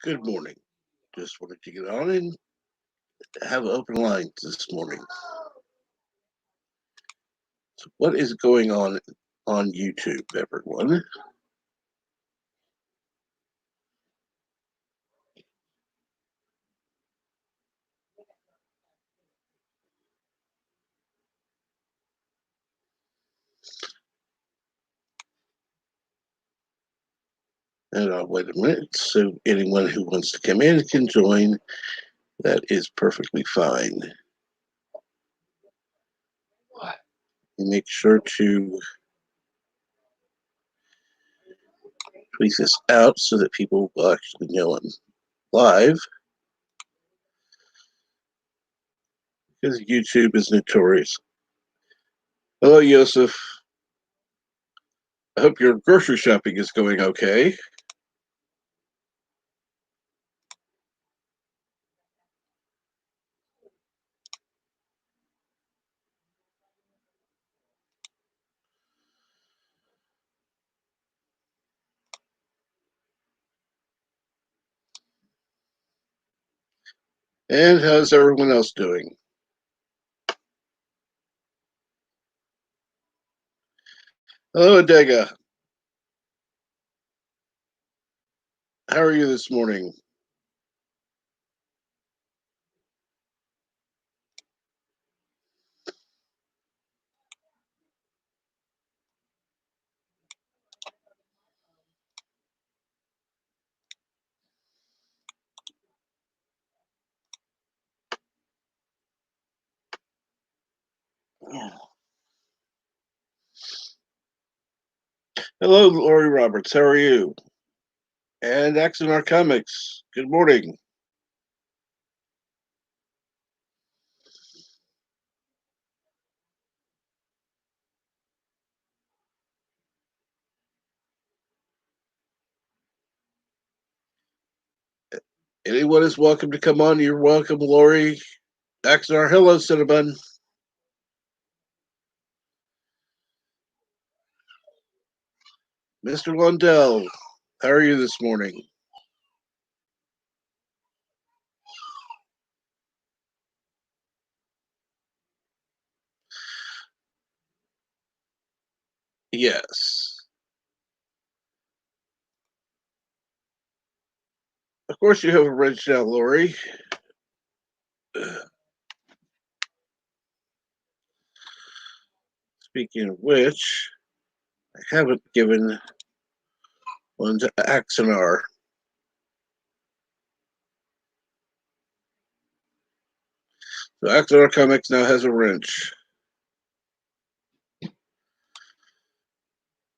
Good morning. Just wanted to get on and have open lines this morning. So what is going on YouTube, everyone? And I'll wait a minute so anyone who wants to come in can join. That is perfectly fine. Make sure to tweet this out so that people will actually know I'm live. Because YouTube is notorious. Hello, Yosef. I hope your grocery shopping is going okay. And how's everyone else doing? Hello, Adega. How are you this morning? Hello, Lori Roberts. How are you? And Axonar Comics. Good morning. Anyone is welcome to come on. You're welcome, Lori. Axonar, hello, Cinnabon. Mr. Lundell, how are you this morning? Yes. Of course, you have a wrench now, Lori. Speaking of which, I haven't given one to Axonar. So Axonar Comics now has a wrench.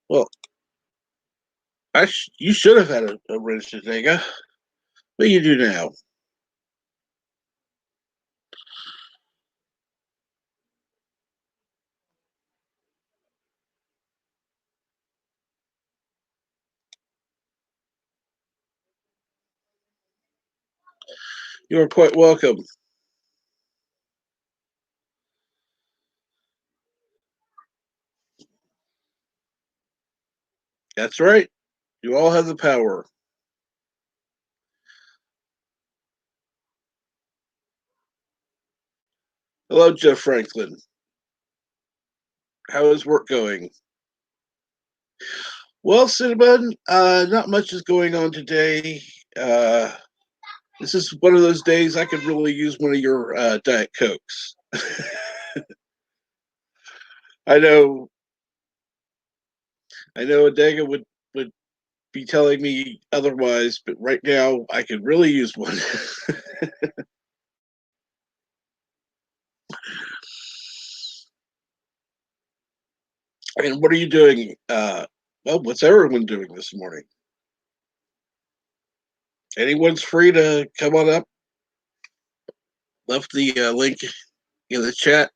Well, you should have had a wrench, Zega, but you do now. You are quite welcome. That's right. You all have the power. Hello, Jeff Franklin. How is work going? Well, Cinnabon, not much is going on today. This is one of those days I could really use one of your Diet Cokes. I know, Adega would be telling me otherwise, but right now I could really use one. And what are you doing? Well, what's everyone doing this morning? Anyone's free to come on up. Left the link in the chat.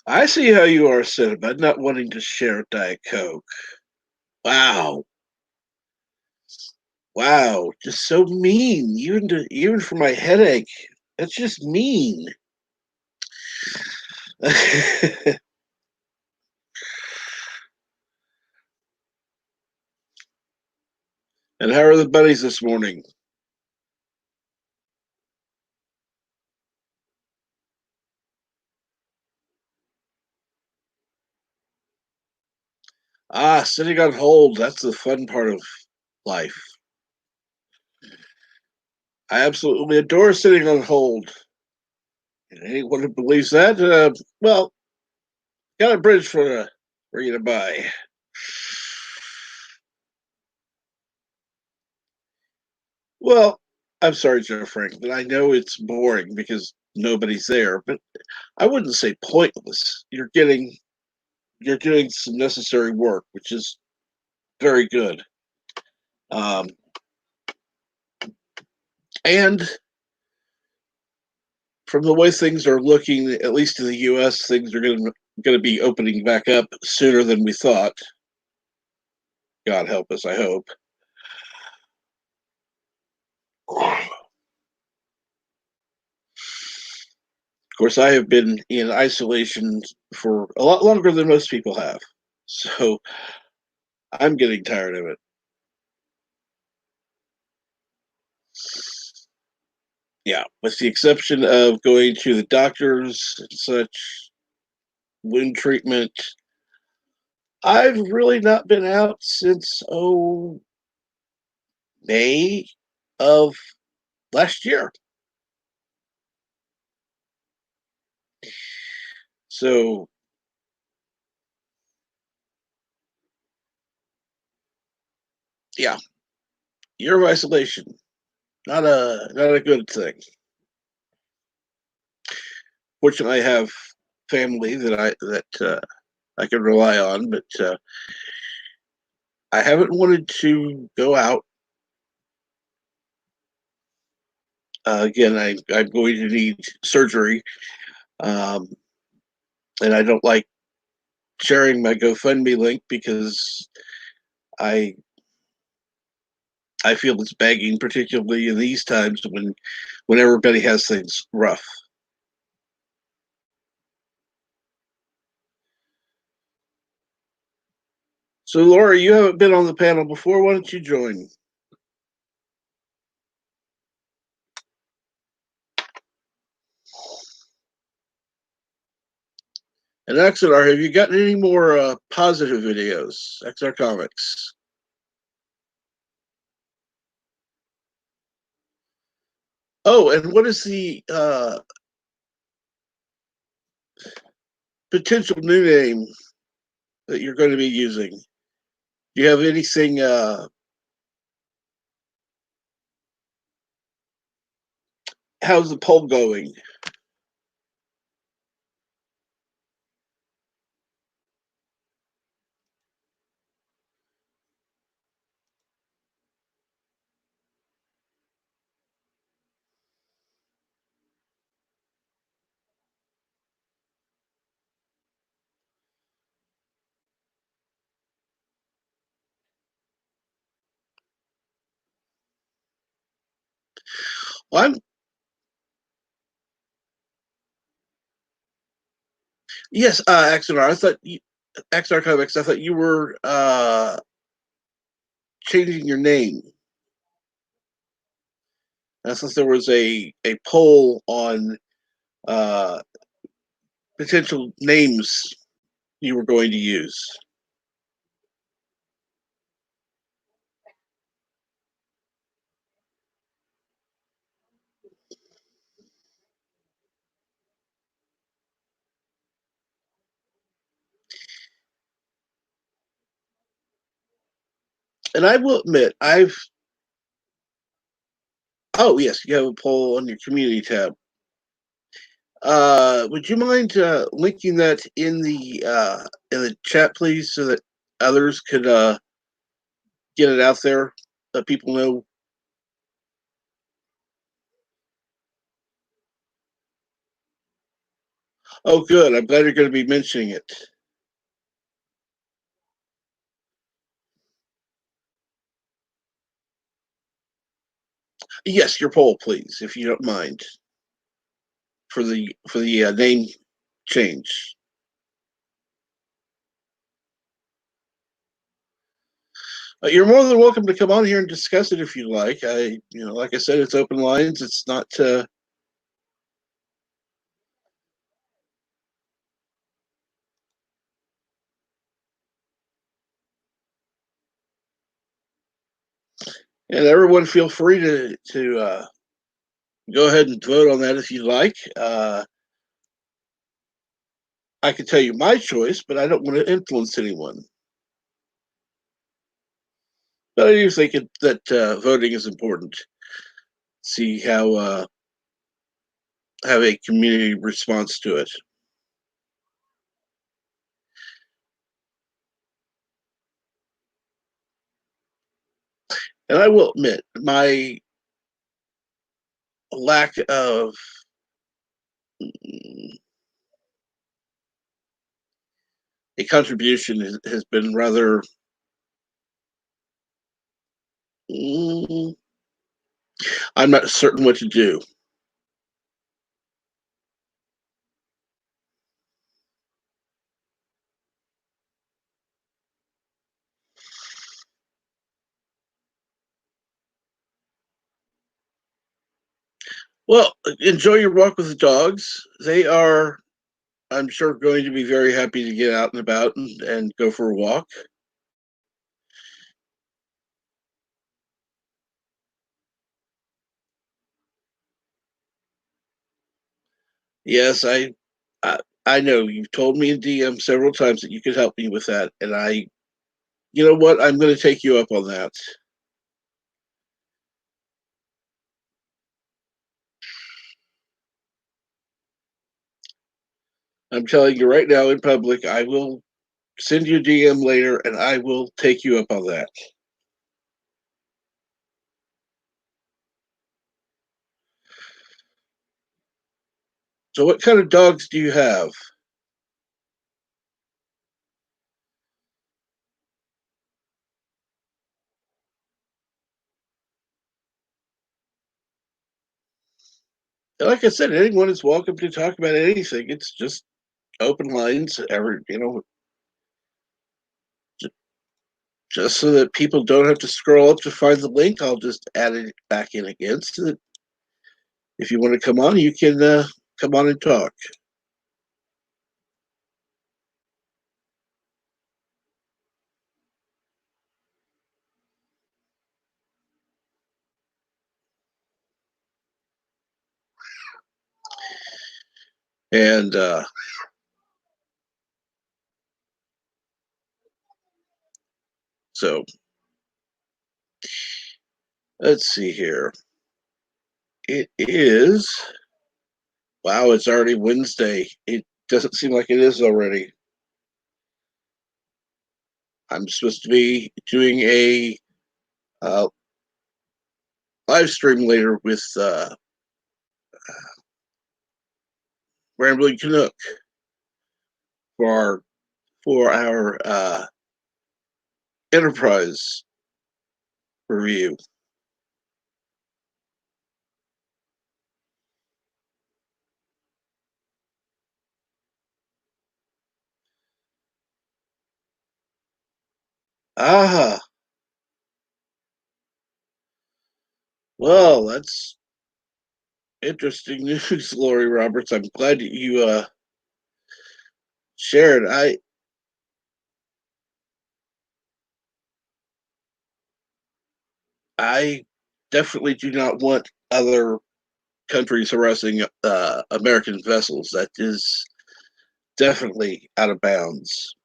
I see how you are, Cinnamon, not wanting to share Diet Coke. Wow. Wow. Just so mean. Even for my headache. That's just mean. And how are the bunnies this morning? Ah, sitting on hold. That's the fun part of life. I absolutely adore sitting on hold. And anyone who believes that, well, got a bridge for you to buy. Well, I'm sorry, Joe Frank, but I know it's boring because nobody's there. But I wouldn't say pointless. You're doing some necessary work, which is very good. Um, and from the way things are looking, at least in the U.S., things are going to be opening back up sooner than we thought. God help us, I hope. Of course, I have been in isolation for a lot longer than most people have, so I'm getting tired of it. Yeah, with the exception of going to the doctors and such, wound treatment. I've really not been out since May of last year. So yeah, year of isolation. Not a good thing. Fortunately, I have family that I can rely on, but I haven't wanted to go out. Again, I'm going to need surgery, um, and I don't like sharing my GoFundMe link because I I feel it's begging, particularly in these times when everybody has things rough. So, Laura, you haven't been on the panel before. Why don't you join? And XR, have you gotten any more positive videos? XR Comics. Oh, and what is the potential new name that you're going to be using? Do you have anything? How's the poll going? Well, I'm yes, XR. XR Comics. I thought you were changing your name. I thought there was a poll on uh, potential names you were going to use. And I will admit, I've oh yes, you have a poll on your community tab. Would you mind linking that in the chat, please, so that others could get it out there, let people know. Oh, good. I'm glad you're going to be mentioning it. Yes, your poll, please, if you don't mind, for the name change. You're more than welcome to come on here and discuss it if you like. Like I said, it's open lines. It's not. And everyone, feel free to go ahead and vote on that if you like. I can tell you my choice, but I don't want to influence anyone. But I do think that voting is important. See how have a community response to it. And I will admit, my lack of a contribution has been rather. Mm, I'm not certain what to do. Well, enjoy your walk with the dogs. They are, I'm sure, going to be very happy to get out and about and go for a walk. Yes, I, I know you've told me in DM several times that you could help me with that, and you know what, I'm going to take you up on that. I'm telling you right now in public, I will send you a DM later, and I will take you up on that. So, what kind of dogs do you have? And like I said, anyone is welcome to talk about anything. It's just open lines, just so that people don't have to scroll up to find the link. I'll just add it back in again so that if you want to come on, you can come on and talk. And so let's see here. It is, wow, it's already Wednesday. It doesn't seem like it is already. I'm supposed to be doing a uh, live stream later with Rambling Canuck for our Enterprise review. Ah, well, that's interesting news, Lori Roberts. I'm glad that you shared. I definitely do not want other countries harassing American vessels. That is definitely out of bounds.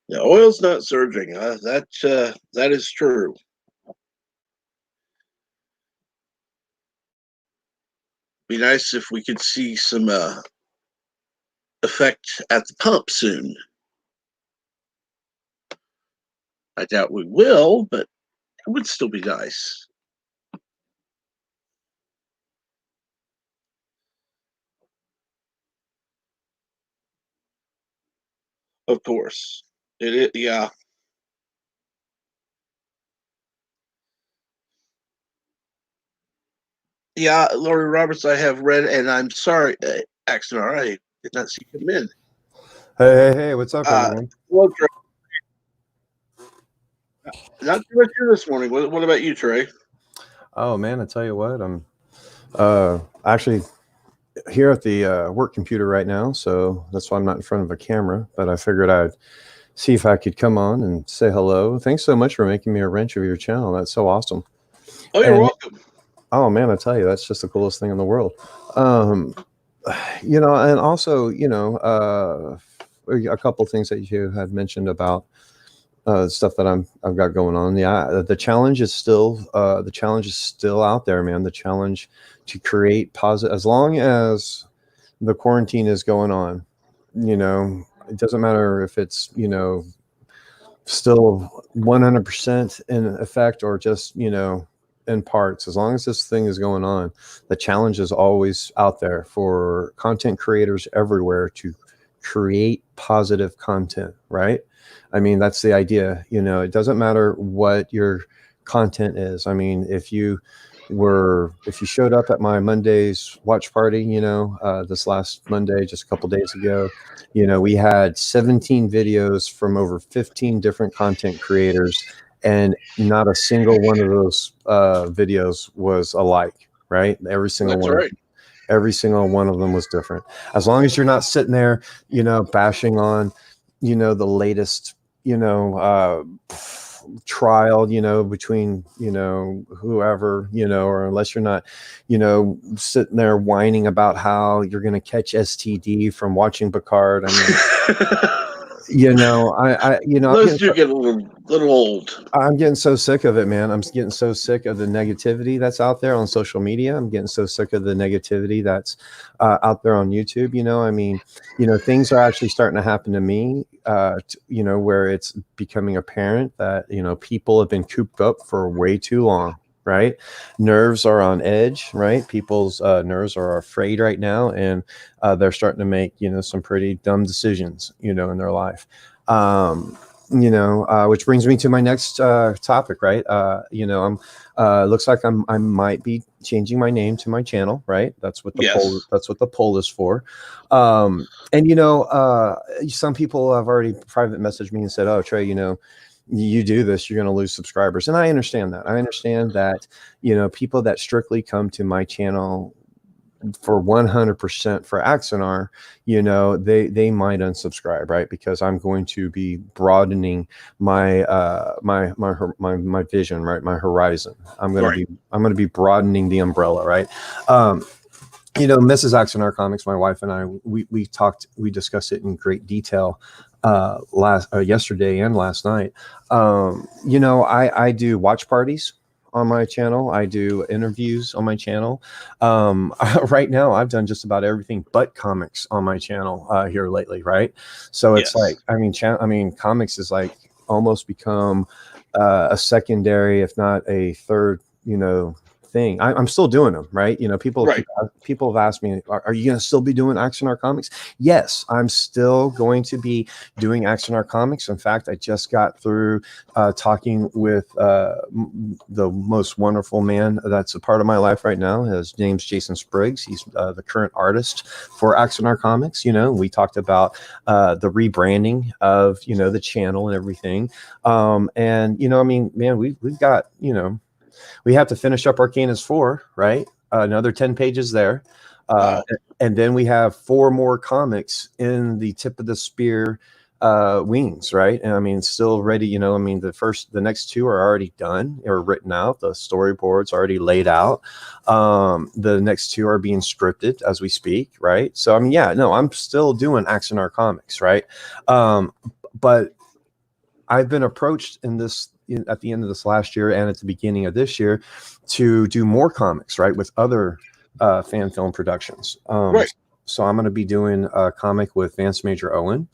The oil's not surging. That is true. Be nice if we could see some effect at the pump soon. I doubt we will, but it would still be nice. Of course. Yeah. Yeah, Laurie Roberts, I have read, and I'm sorry, Axonar, I did not see him in. Hey, what's up, everyone? Hello, Trey. Not too much here this morning. What about you, Trey? Oh man, I tell you what, I'm actually here at the work computer right now, so that's why I'm not in front of a camera. But I figured I'd see if I could come on and say hello. Thanks so much for making me a wrench of your channel. That's so awesome. Oh, you're welcome. Oh man, I tell you, that's just the coolest thing in the world. Um, and also, a couple things that you had mentioned about stuff that I've got going on. Yeah, the challenge is still out there, man. The challenge to create positive, as long as the quarantine is going on. It doesn't matter if it's still 100% in effect or just in parts. As long as this thing is going on, the challenge is always out there for content creators everywhere to create positive content, right? I mean, that's the idea. It doesn't matter what your content is. I mean, if you showed up at my Monday's watch party, this last Monday, just a couple days ago, we had 17 videos from over 15 different content creators, and not a single one of those videos was alike, right? Every single That's one. right. Every single one of them was different. As long as you're not sitting there, bashing on, the latest, trial, between, whoever, or unless you're not, sitting there whining about how you're going to catch STD from watching Picard. I mean, Those do get a little old. I'm getting so sick of it, man. I'm getting so sick of the negativity that's out there on social media. I'm getting so sick of the negativity that's out there on YouTube. I mean, things are actually starting to happen to me, where it's becoming apparent that, people have been cooped up for way too long, right? Nerves are on edge, right? People's nerves are afraid right now, and they're starting to make, some pretty dumb decisions, in their life. Which brings me to my next topic, right? Looks like I might be changing my name to my channel, right? That's what the poll is for. And some people have already private messaged me and said, "Oh, Trey, you do this, you're going to lose subscribers." And I understand that. People that strictly come to my channel for 100% for Axonar, they might unsubscribe, right? Because I'm going to be broadening my my vision, right? My horizon. I'm going to be broadening the umbrella, right? Mrs. Axonar Comics, my wife and I, we discussed it in great detail yesterday and last night. I do watch parties on my channel. I do interviews on my channel. Right now, I've done just about everything but comics on my channel here lately, right? So it's like, I mean, comics is like almost become a secondary, if not a third, thing. I'm still doing them, right? People have asked me, are you going to still be doing Axonar Comics? Yes, I'm still going to be doing Axonar Comics. In fact, I just got through talking with the most wonderful man that's a part of my life right now. His name's Jason Spriggs. He's the current artist for Axonar Comics. We talked about the rebranding of the channel and everything. And I mean, man, we've got we have to finish up Arcanus 4, right? Another 10 pages there. And then we have 4 more comics in the tip of the spear wings, right? And I mean, still ready, I mean, the next 2 are already done or written out. The storyboard's already laid out. The next 2 are being scripted as we speak, right? So, I mean, yeah, no, I'm still doing Axonar Comics, right? But I've been approached at the end of this last year and at the beginning of this year to do more comics, right, with other Fan Film Productions. Right. So I'm going to be doing a comic with Vance Major Owen.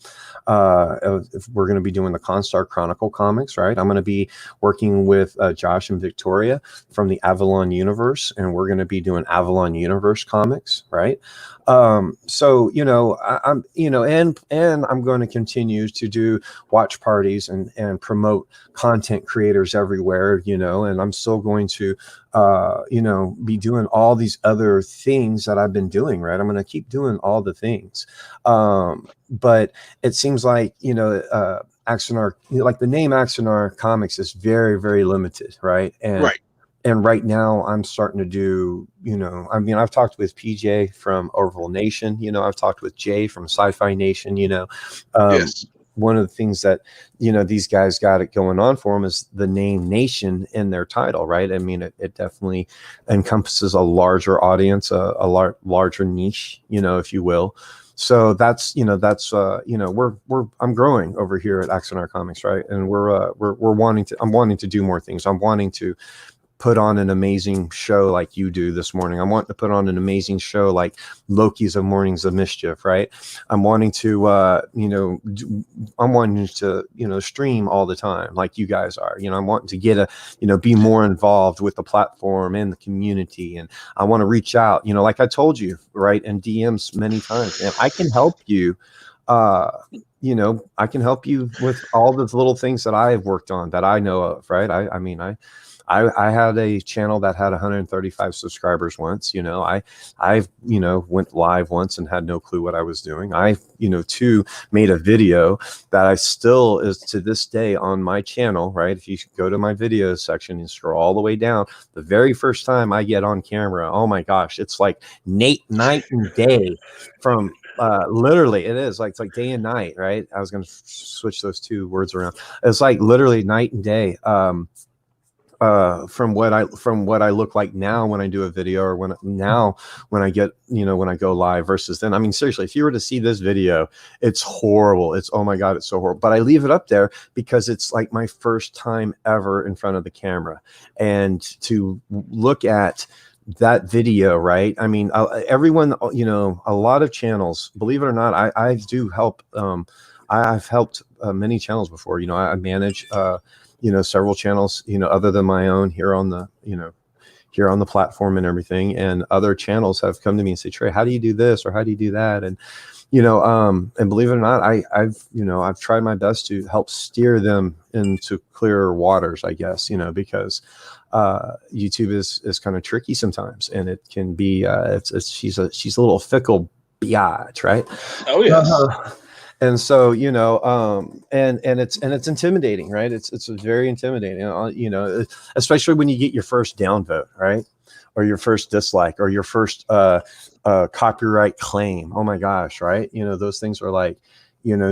We're going to be doing the Constar Chronicle comics, right? I'm going to be working with Josh and Victoria from the Avalon Universe, and we're going to be doing Avalon Universe comics, right? So I'm and I'm going to continue to do watch parties and promote content creators everywhere, and I'm still going to be doing all these other things that I've been doing, right? I'm going to keep doing all the things. But it seems like, Axanar, like the name Axanar Comics is very, very limited, right? And right now I'm starting to do, I've talked with PJ from Orville Nation, I've talked with Jay from Sci-Fi Nation, Yes. One of the things that, these guys got it going on for them is the name Nation in their title, right? I mean, it definitely encompasses a larger audience, a larger niche, if you will. So I'm growing over here at Axanar Comics, right? And I'm wanting to do more things. I'm wanting to put on an amazing show like you do this morning. I want to put on an amazing show like Loki's of Mornings of Mischief, right? I'm wanting to, stream all the time like you guys are. I'm wanting to get be more involved with the platform and the community. And I want to reach out, like I told you, right, in DMs many times. And I can help you. I can help you with all the little things that I've worked on that I know of, right? I had a channel that had 135 subscribers once. I've went live once and had no clue what I was doing. I too made a video that I still is to this day on my channel, right? If you go to my video section and scroll all the way down, the very first time I get on camera, oh my gosh, it's like night and day from literally it is like, it's like day and night, right? I was going to switch those two words around. It's like literally night and day. From what I look like now when I do a video, or when I get, when I go live versus then. I mean, seriously, if you were to see this video, it's horrible. It's, oh my God, it's so horrible. But I leave it up there because it's like my first time ever in front of the camera, and to look at that video, right? I mean, everyone, a lot of channels, believe it or not, I do help. I've helped many channels before. I manage several channels, other than my own here on the, here on the platform and everything. And other channels have come to me and say, Trey, how do you do this? Or how do you do that? And, and believe it or not, I've tried my best to help steer them into clearer waters, I guess, because YouTube is kind of tricky sometimes, and it can be, she's a little fickle biatch, right? Oh yes. And so, and it's intimidating, right? It's very intimidating, especially when you get your first downvote, right? Or your first dislike, or your first copyright claim. Oh my gosh, right? Those things are like,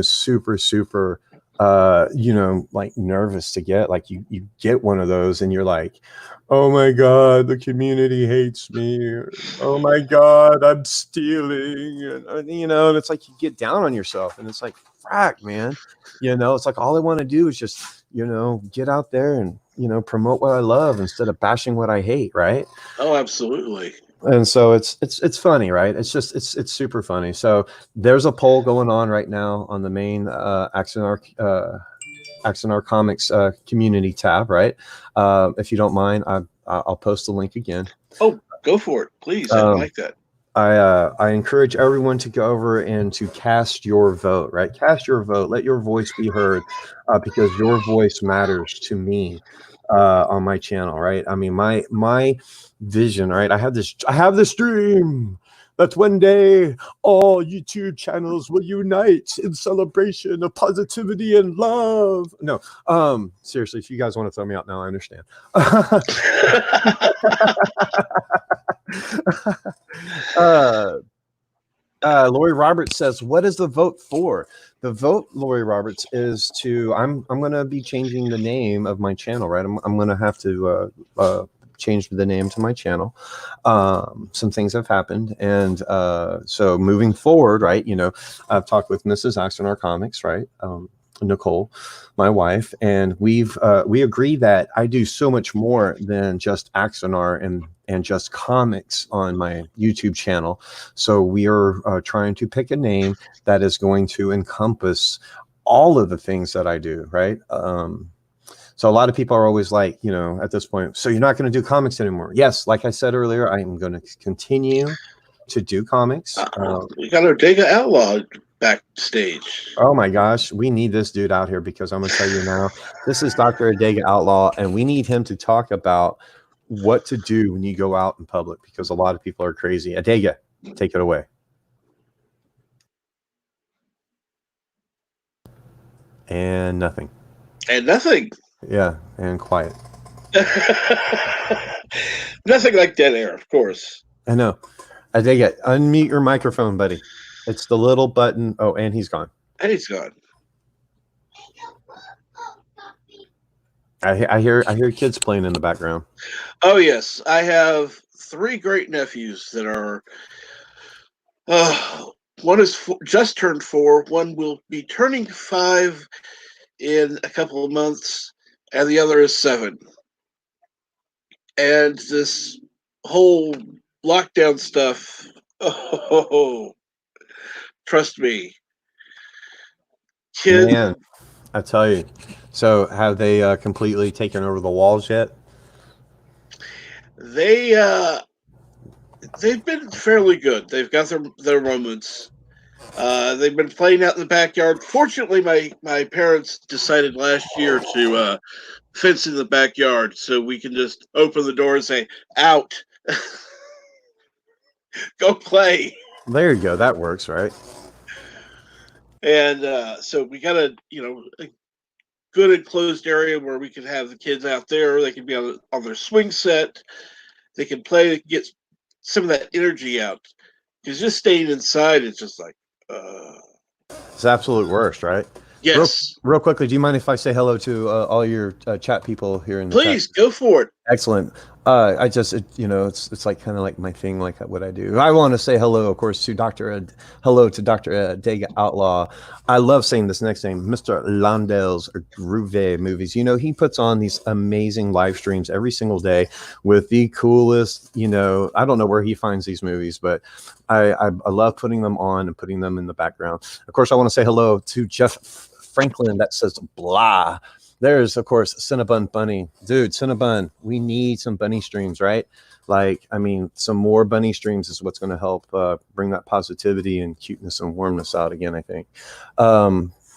super, super, like nervous to get. Like you get one of those and you're like, oh my God, the community hates me. Oh my God, I'm stealing. And and it's like you get down on yourself, and it's like, frack, man. It's like all I want to do is just, get out there and, promote what I love instead of bashing what I hate, right? Oh, absolutely. And so it's funny, right? It's just it's super funny. So there's a poll going on right now on the main Axanar Comics community tab, right? If you don't mind, I'll post the link again. Oh, go for it, please. I like that. I encourage everyone to go over and to cast your vote, right? Cast your vote. Let your voice be heard, because your voice matters to me on my channel, right? I mean, my vision, right? I have this dream that one day all YouTube channels will unite in celebration of positivity and love. No, seriously, if you guys want to throw me out now, I understand. Lori Roberts says, what is the vote for? The vote, Lori Roberts, is to, I'm going to be changing the name of my channel, right? I'm going to have to change the name to my channel. Some things have happened. And so moving forward, right, I've talked with Mrs. Axanar Comics, right? Nicole, my wife, and we agree that I do so much more than just Axonar and just comics on my YouTube channel. So we are trying to pick a name that is going to encompass all of the things that I do, right? So a lot of people are always like, at this point, so you're not going to do comics anymore? Yes, like I said earlier, I'm going to continue to do comics. We got Ortega Outlaw backstage. Oh my gosh, we need this dude out here because I'm going to tell you now, this is Dr. Adega Outlaw, and we need him to talk about what to do when you go out in public because a lot of people are crazy. Adega, take it away. And nothing. And nothing. Yeah, and quiet. Nothing like dead air, of course. I know. Adega, unmute your microphone, buddy. It's the little button. Oh, and he's gone. And he's gone. I hear kids playing in the background. Oh yes, I have 3 great nephews that are. One is just turned 4. One will be turning 5 in a couple of months, and the other is 7. And this whole lockdown stuff. Oh, trust me, kids. Man, I tell you. So, have they completely taken over the walls yet? They've been fairly good. They've got their moments. They've been playing out in the backyard. Fortunately, my parents decided last year to fence in the backyard so we can just open the door and say, "Out, go play." There you go. That works, right? And so we got a good enclosed area where we can have the kids out there. They can be on their swing set. They can play. They can get some of that energy out. Because just staying inside is just like. It's the absolute worst, right? Yes. Real quickly, do you mind if I say hello to all your chat people here in the Please chat? go for it. Excellent. I just, it's like kind of like my thing, like what I do. I want to say hello, of course, to Dr. Adega Outlaw. I love saying this next name, Mr. Landel's Groove Movies. He puts on these amazing live streams every single day with the coolest, I don't know where he finds these movies, but I love putting them on and putting them in the background. Of course, I want to say hello to Jeff Franklin that says blah. There's, of course, Cinnabon Bunny. Dude, Cinnabon, we need some bunny streams, right? Some more bunny streams is what's going to help bring that positivity and cuteness and warmness out again, I think.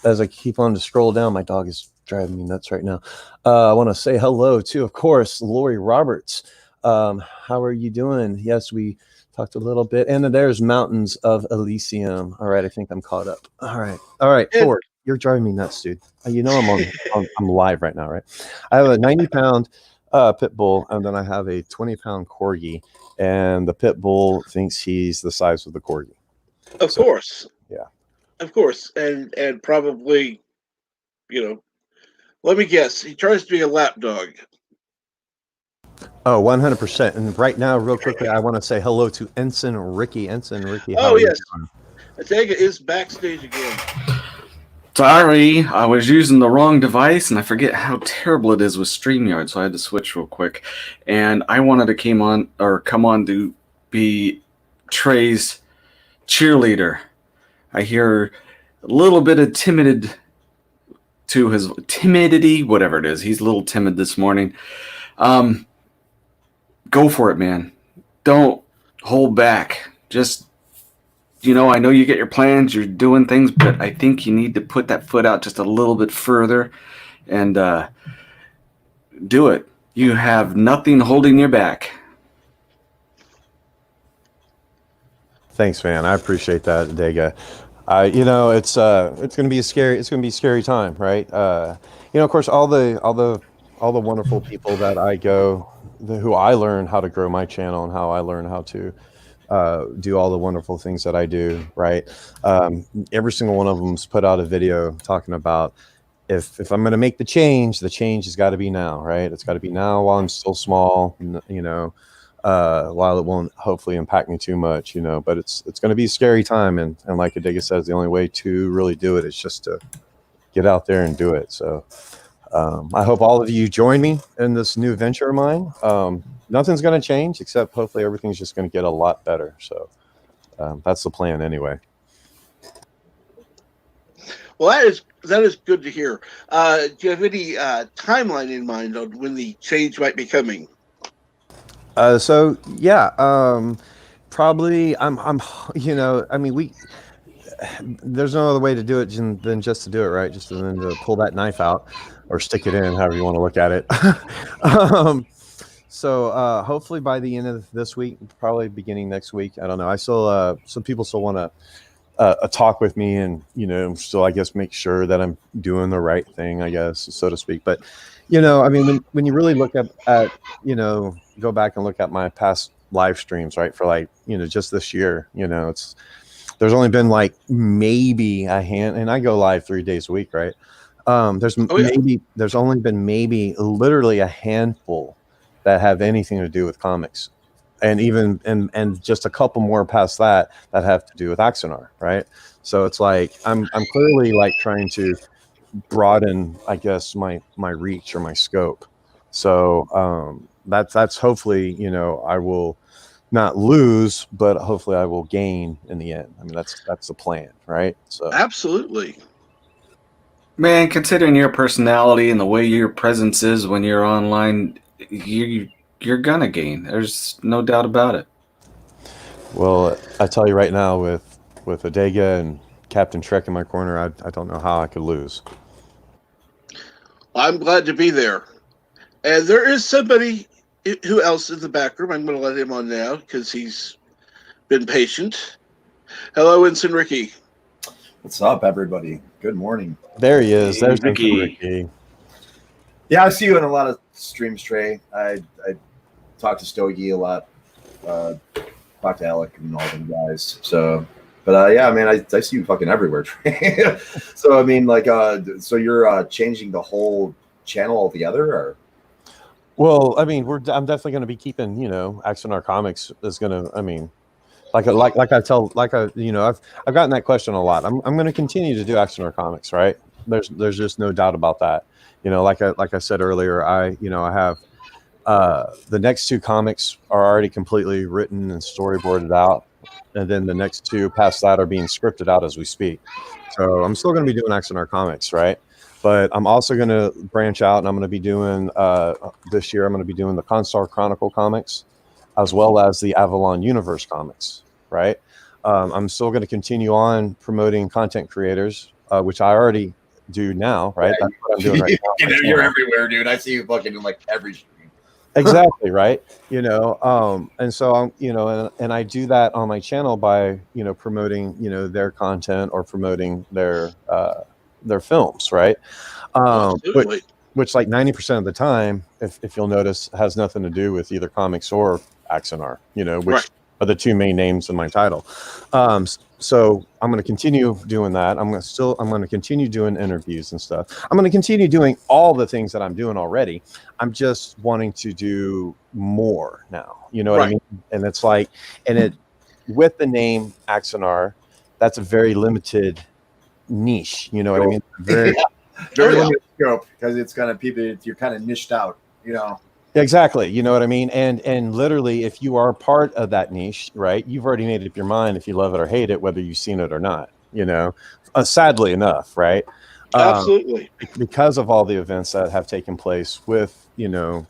As I keep on to scroll down, my dog is driving me nuts right now. I want to say hello to, of course, Lori Roberts. How are you doing? Yes, we talked a little bit. And then there's Mountains of Elysium. All right, I think I'm caught up. All right, Ford. You're driving me nuts, dude. I'm live right now, right? I have a 90-pound pit bull, and then I have a 20-pound corgi, and the pit bull thinks he's the size of the corgi. Of course. Yeah. Of course. And probably, let me guess, he tries to be a lap dog. Oh, 100%. And right now, real quickly, I want to say hello to Ensign Ricky. Ensign Ricky. Oh, yes. Adega is backstage again. Sorry, I was using the wrong device, and I forget how terrible it is with StreamYard, so I had to switch real quick. And I wanted to come on to be Trey's cheerleader. I hear a little bit of timidity, whatever it is. He's a little timid this morning. Go for it, man. Don't hold back. Just, I know you get your plans, you're doing things, but I think you need to put that foot out just a little bit further and do it. You have nothing holding you back. Thanks, man. I appreciate that, Adega. It's going to be a scary time, right? Of course, all the wonderful people that who I learn how to grow my channel and how I learn how to do all the wonderful things that I do, right? Every single one of them's put out a video talking about if I'm going to make the change has got to be now, right? It's got to be now while I'm still small, while it won't hopefully impact me too much, but it's going to be a scary time. And like Adega says, the only way to really do it is just to get out there and do it. So I hope all of you join me in this new venture of mine. Nothing's going to change except hopefully everything's just going to get a lot better. So that's the plan anyway. Well, that is good to hear. Do you have any timeline in mind on when the change might be coming? So yeah, probably I'm, you know, I mean, there's no other way to do it than just to do it, right? Just then to pull that knife out or stick it in, however you want to look at it. So hopefully by the end of this week, probably beginning next week. I don't know. I still, some people still want to talk with me and, you know, still, I guess, make sure that I'm doing the right thing, I guess, so to speak. But, you know, I mean, when you really look at, you know, go back and look at my past live streams, right, for like, you know, just this year, you know, there's only been like maybe a hand, and I go live 3 days a week, right? There's only been maybe literally a handful that have anything to do with comics, and even and just a couple more past that have to do with Axonar, right? So it's like I'm clearly like trying to broaden, I guess, my reach or my scope. So that's hopefully, you know, I will not lose, but hopefully I will gain in the end. I mean, that's the plan, right? So Absolutely. Man, considering your personality and the way your presence is when you're online, you're gonna gain. There's no doubt about it. well, I tell you right now, with Adega and Captain Trek in my corner, I don't know how I could lose. I'm glad to be there. And there is somebody who else in the back room. I'm going to let him on now because he's been patient. Hello, Ensign Ricky. What's up, everybody? Good morning. There he is. Hey, There's Ricky. Ricky. Yeah, I see you in a lot of streams, Trey. I talk to Stogie a lot. Talk to Alec and all them guys. So, but yeah, man, I see you fucking everywhere, Trey. So I mean, like, so you're changing the whole channel altogether, or? Well, I mean, I'm definitely going to be keeping, you know, Axonar Comics is going to, I mean, you know, I've gotten that question a lot. I'm going to continue to do Axonar Comics, right? There's just no doubt about that. You know, like I said earlier, I have the next two comics are already completely written and storyboarded out, and then the next two past that are being scripted out as we speak. So I'm still going to be doing Axonar Comics, right? But I'm also going to branch out, and I'm going to be doing this year. I'm going to be doing the Constar Chronicle comics, as well as the Avalon Universe comics, right? I'm still going to continue on promoting content creators, which I already do now, right? Yeah, that's what I'm doing right now. You're everywhere, dude. I see you fucking in like every stream. Exactly, right? You know, and so I'm, you know, and I do that on my channel by, you know, promoting, you know, their content or promoting their films, right? Which like 90% of the time, if you'll notice, has nothing to do with either comics or Axonar, you know, which are the two main names in my title. So I'm going to continue doing that. I'm going to continue doing interviews and stuff. I'm going to continue doing all the things that I'm doing already. I'm just wanting to do more now. You know what I mean? And it's like, with the name Axonar, that's a very limited niche. You know what I mean? Very limited scope, because it's kind of people. You're kind of niched out. You know. Exactly. You know what I mean? And literally, if you are part of that niche, right, you've already made up your mind if you love it or hate it, whether you've seen it or not, you know, sadly enough, right? Absolutely. Because of all the events that have taken place with, you know,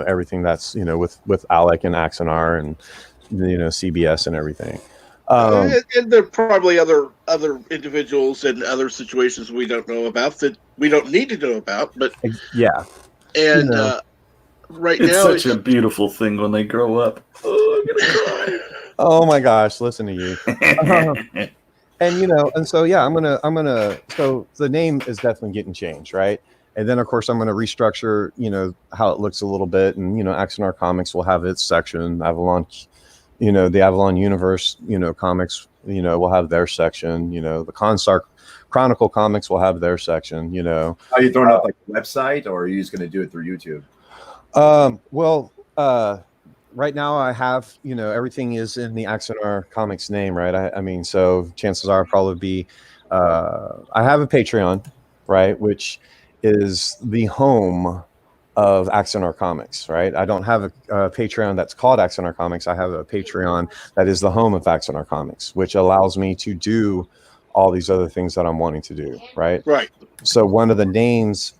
everything that's, you know, with Alec and Axonar and, you know, CBS and everything. And there are probably other individuals and other situations we don't know about that we don't need to know about, but yeah. And, you know. Right it's now, such a beautiful thing when they grow up. Oh, I'm gonna cry. Oh my gosh, listen to you. And you know, and so yeah, I'm gonna so the name is definitely getting changed, right? And then of course I'm gonna restructure, you know, how it looks a little bit, and you know, Axonar Comics will have its section, Avalon, you know, the Avalon Universe, you know, comics, you know, will have their section, you know, the Constar Chronicle comics will have their section, you know. Are you throwing up like a website, or are you just gonna do it through YouTube? Well, right now I have, you know, everything is in the Axonar Comics name, right? I mean, so chances are I'll probably be I have a Patreon, right, which is the home of Axonar Comics, right? I don't have a Patreon that's called Axonar Comics. I have a Patreon that is the home of Axonar Comics, which allows me to do all these other things that I'm wanting to do, right? Right. So one of the names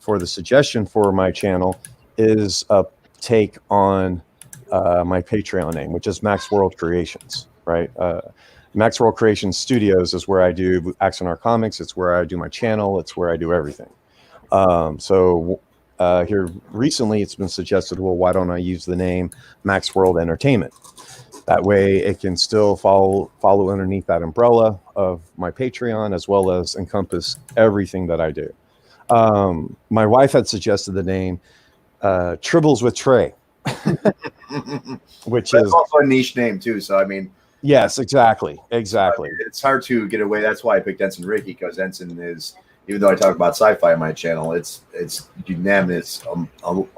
for the suggestion for my channel is a take on my Patreon name, which is Max World Creations, right? Max World Creations Studios is where I do Axonar Comics. It's where I do my channel. It's where I do everything. Here recently, it's been suggested, well, why don't I use the name Max World Entertainment? That way it can still follow underneath that umbrella of my Patreon, as well as encompass everything that I do. My wife had suggested the name Tribbles with Trey, which That's is also a niche name too. So I mean, yes, exactly. it's hard to get away. That's why I picked Ensign Ricky, because Ensign is, even though I talk about sci-fi on my channel, it's unanimous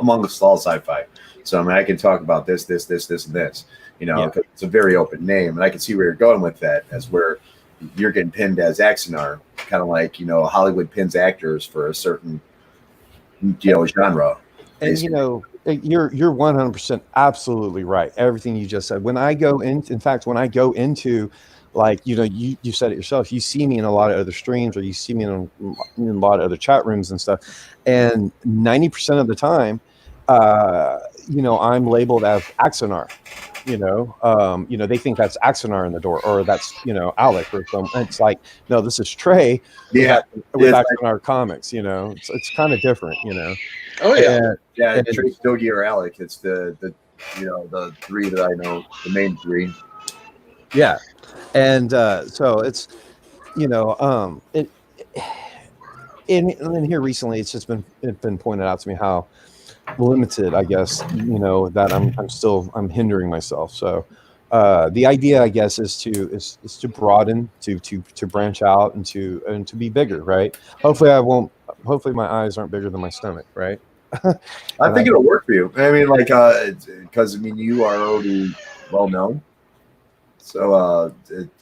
amongst all sci-fi. So I mean, I can talk about this, and this. You know, Yeah. it's a very open name, and I can see where you're going with that, as where you're getting pinned as Axonar, kind of like, you know, Hollywood pins actors for a certain, you know, genre. And you know, you're 100% absolutely right. Everything you just said. When I go in fact, when I go into, like, you know, you said it yourself. You see me in a lot of other streams, or you see me in a lot of other chat rooms and stuff. And 90% of the time, you know, I'm labeled as Axonar. You know, they think that's Axonar in the door, or that's, you know, Alec or some. It's like, no, this is Trey. Yeah, with yeah, Axonar Comics. You know, it's kind of different. You know. Oh yeah. yeah. Trace, Dogi, or Alec. It's the you know, the three that I know, the main three. Yeah, and so it's, you know, in here recently, it's been pointed out to me how limited, I guess, you know, that I'm hindering myself. So the idea, I guess, is to broaden, to branch out, and to be bigger, right? Hopefully my eyes aren't bigger than my stomach, right? I think it'll work for you. I mean, like, because I mean, you are already well known, so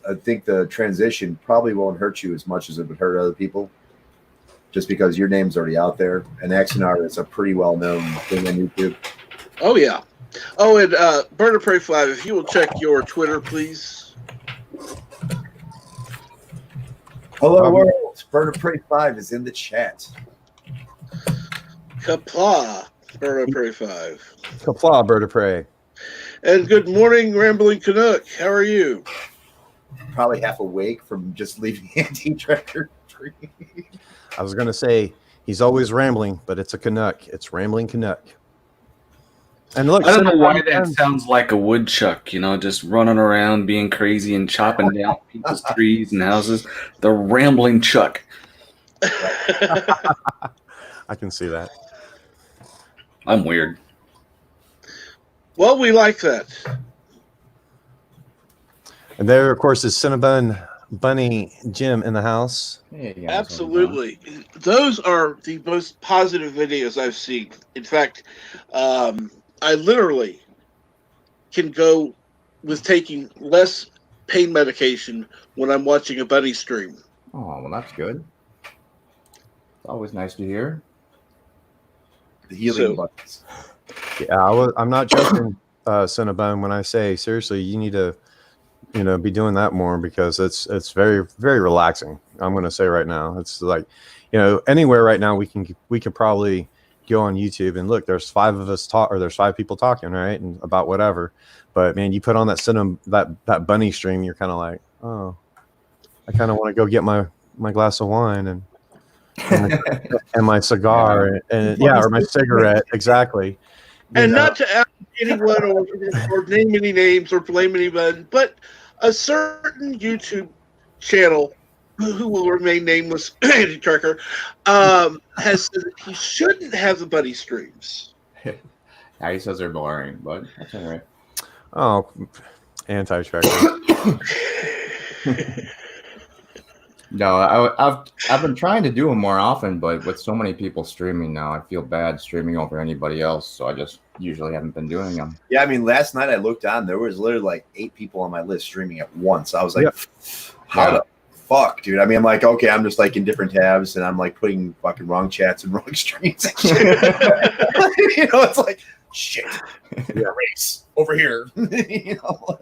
I think the transition probably won't hurt you as much as it would hurt other people, just because your name's already out there, and Axonar is a pretty well known thing on YouTube. Oh yeah. Oh, and Bird of Prey 5, if you will check your Twitter, please. Hello world, Bird of Prey 5 is in the chat. Kapla, Bird of Prey 5. Kapla, Bird of Prey. And good morning, Rambling Canuck. How are you? Probably half awake from just leaving Anti-Tracker free. I was gonna say he's always rambling, but it's a Canuck. It's Rambling Canuck. And look, I don't know why that sounds like a woodchuck, you know, just running around being crazy and chopping down people's trees and houses. The Rambling Chuck. I can see that. I'm weird. Well, we like that. And there, of course, is Cinnabon Bunny Jim in the house. Hey, guys, Absolutely. Those are the most positive videos I've seen. In fact, I literally can go with taking less pain medication when I'm watching a bunny stream. Oh, well, that's good. It's always nice to hear. The healing So- buttons. Yeah, I'm not joking, Cinnabon, when I say seriously, you need to, you know, be doing that more, because it's very, very relaxing. I'm going to say right now, it's like, you know, anywhere right now we could probably go on YouTube and look. There's 5 of us there's 5 people talking, right, and about whatever. But man, you put on that bunny stream, you're kind of like, oh, I kind of want to go get my glass of wine and my cigar and or my cigarette, exactly. And not to ask anyone or name any names or blame anyone, but a certain YouTube channel who will remain nameless, Anti-Tracker, has said that he shouldn't have the bunny streams. Yeah, he says they're boring, but that's all right. Oh, Anti-Tracker. No, I've been trying to do them more often, but with so many people streaming now, I feel bad streaming over anybody else. So I just usually haven't been doing them. Yeah, I mean, last night I looked on, there was literally like 8 people on my list streaming at once. I was like, Yep. how the fuck, dude. I mean, I'm like, okay, I'm just like in different tabs, and I'm like putting fucking wrong chats and wrong streams and shit. You know, it's like shit. Race over here. You know.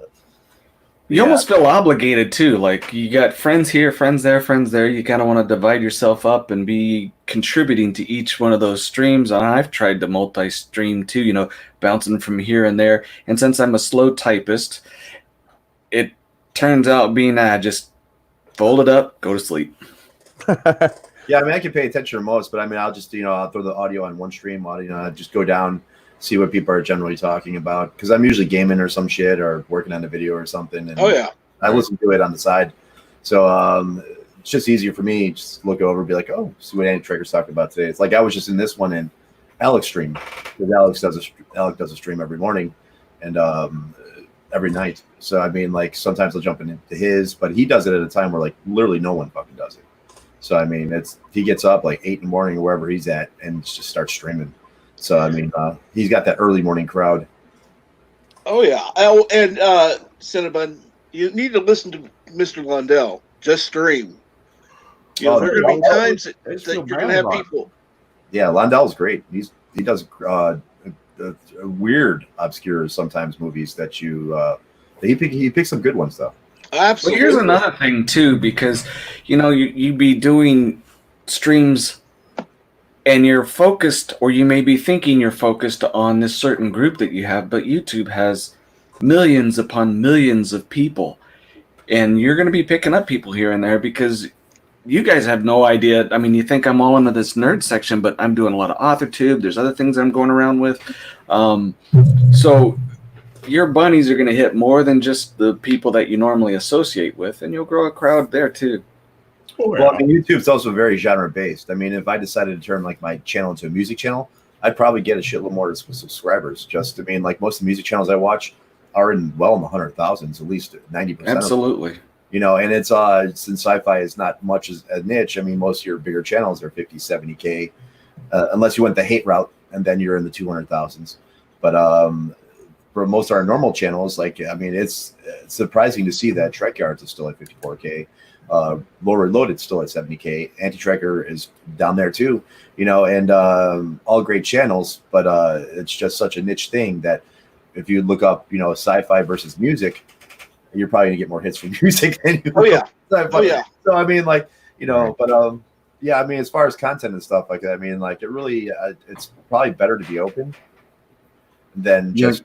You almost feel obligated too. Like you got friends here, friends there, friends there. You kind of want to divide yourself up and be contributing to each one of those streams. And I've tried to multi-stream too, you know, bouncing from here and there. And since I'm a slow typist, it turns out being just fold it up, go to sleep. Yeah, I mean, I can pay attention to most, but I mean, I'll just, you know, I'll throw the audio on one stream, you know, just go down, see what people are generally talking about, because I'm usually gaming or some shit or working on a video or something. And Oh yeah. I listen to it on the side. So it's just easier for me. Just look over and be like, oh, see what Andy Traeger's talking about today. It's like I was just in this one in Alex stream, because Alex does a stream every morning and every night. So I mean, like sometimes I'll jump into his, but he does it at a time where like literally no one fucking does it. So I mean, he gets up like 8 in the morning or wherever he's at and just starts streaming. So I mean, he's got that early morning crowd. Oh yeah. Oh, and Cinnabon, you need to listen to Mr. Lundell. Just stream. You know, Oh, there are going to be Lundell, times that you're going to have people. Yeah, Lundell's great. He does weird, obscure sometimes movies that he picks some good ones though. Absolutely. But here's another thing too, because you know you be doing streams and you're focused, or you may be thinking you're focused on this certain group that you have, but YouTube has millions upon millions of people, and you're going to be picking up people here and there because you guys have no idea. I mean, you think I'm all into this nerd section, but I'm doing a lot of AuthorTube. There's other things I'm going around with. So your bunnies are going to hit more than just the people that you normally associate with, and you'll grow a crowd there too. Well, I mean, YouTube's also very genre based. I mean, if I decided to turn like my channel into a music channel, I'd probably get a shitload more subscribers. Just, I mean, like most of the music channels I watch are in the 100,000s, at least 90%. Absolutely. You know, and it's since sci-fi is not much as a niche. I mean, most of your bigger channels are 50, 70K, unless you went the hate route, and then you're in the 200,000s. But for most of our normal channels, like, I mean, it's surprising to see that Trek Yards is still at 54K. Lower Loaded still at 70K. Anti-Tracker is down there too, you know, and all great channels, but it's just such a niche thing that if you look up, you know, sci-fi versus music, you're probably gonna get more hits from music than you will sci-fi. Oh yeah. So I mean, like, you know, but yeah, I mean, as far as content and stuff like that, I mean, like, it really it's probably better to be open than just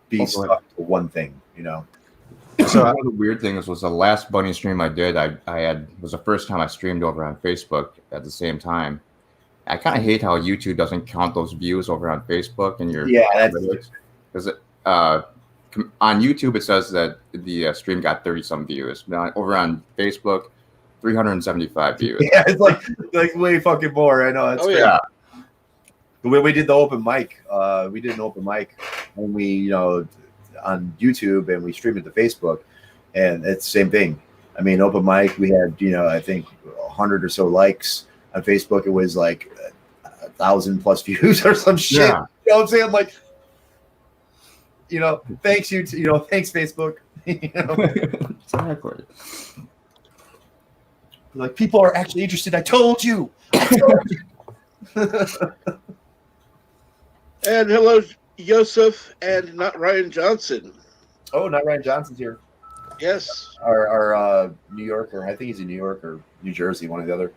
be stuck to one thing, you know. So one of the weird things was the last bunny stream I did. Was the first time I streamed over on Facebook at the same time. I kind of hate how YouTube doesn't count those views over on Facebook and your because on YouTube it says that the stream got 30 some views. But over on Facebook, 375 views. Yeah, it's like way fucking more. I know. It's crazy. Yeah. When we did the open mic, we did an open mic when we, you know, on YouTube and we streamed it to Facebook, and it's the same thing. I mean, open mic, we had, you know, I think 100 or so likes. On Facebook, it was like 1,000+ views or some shit. Yeah. You know what I'm saying? Like, you know, thanks YouTube, you know, thanks Facebook. You know? Exactly. Like, people are actually interested. I told you. I told you. And hello, Yosef, and not Ryan Johnson. Oh, not Ryan Johnson's here. Yes. Our New Yorker. I think he's in New York or New Jersey, one or the other.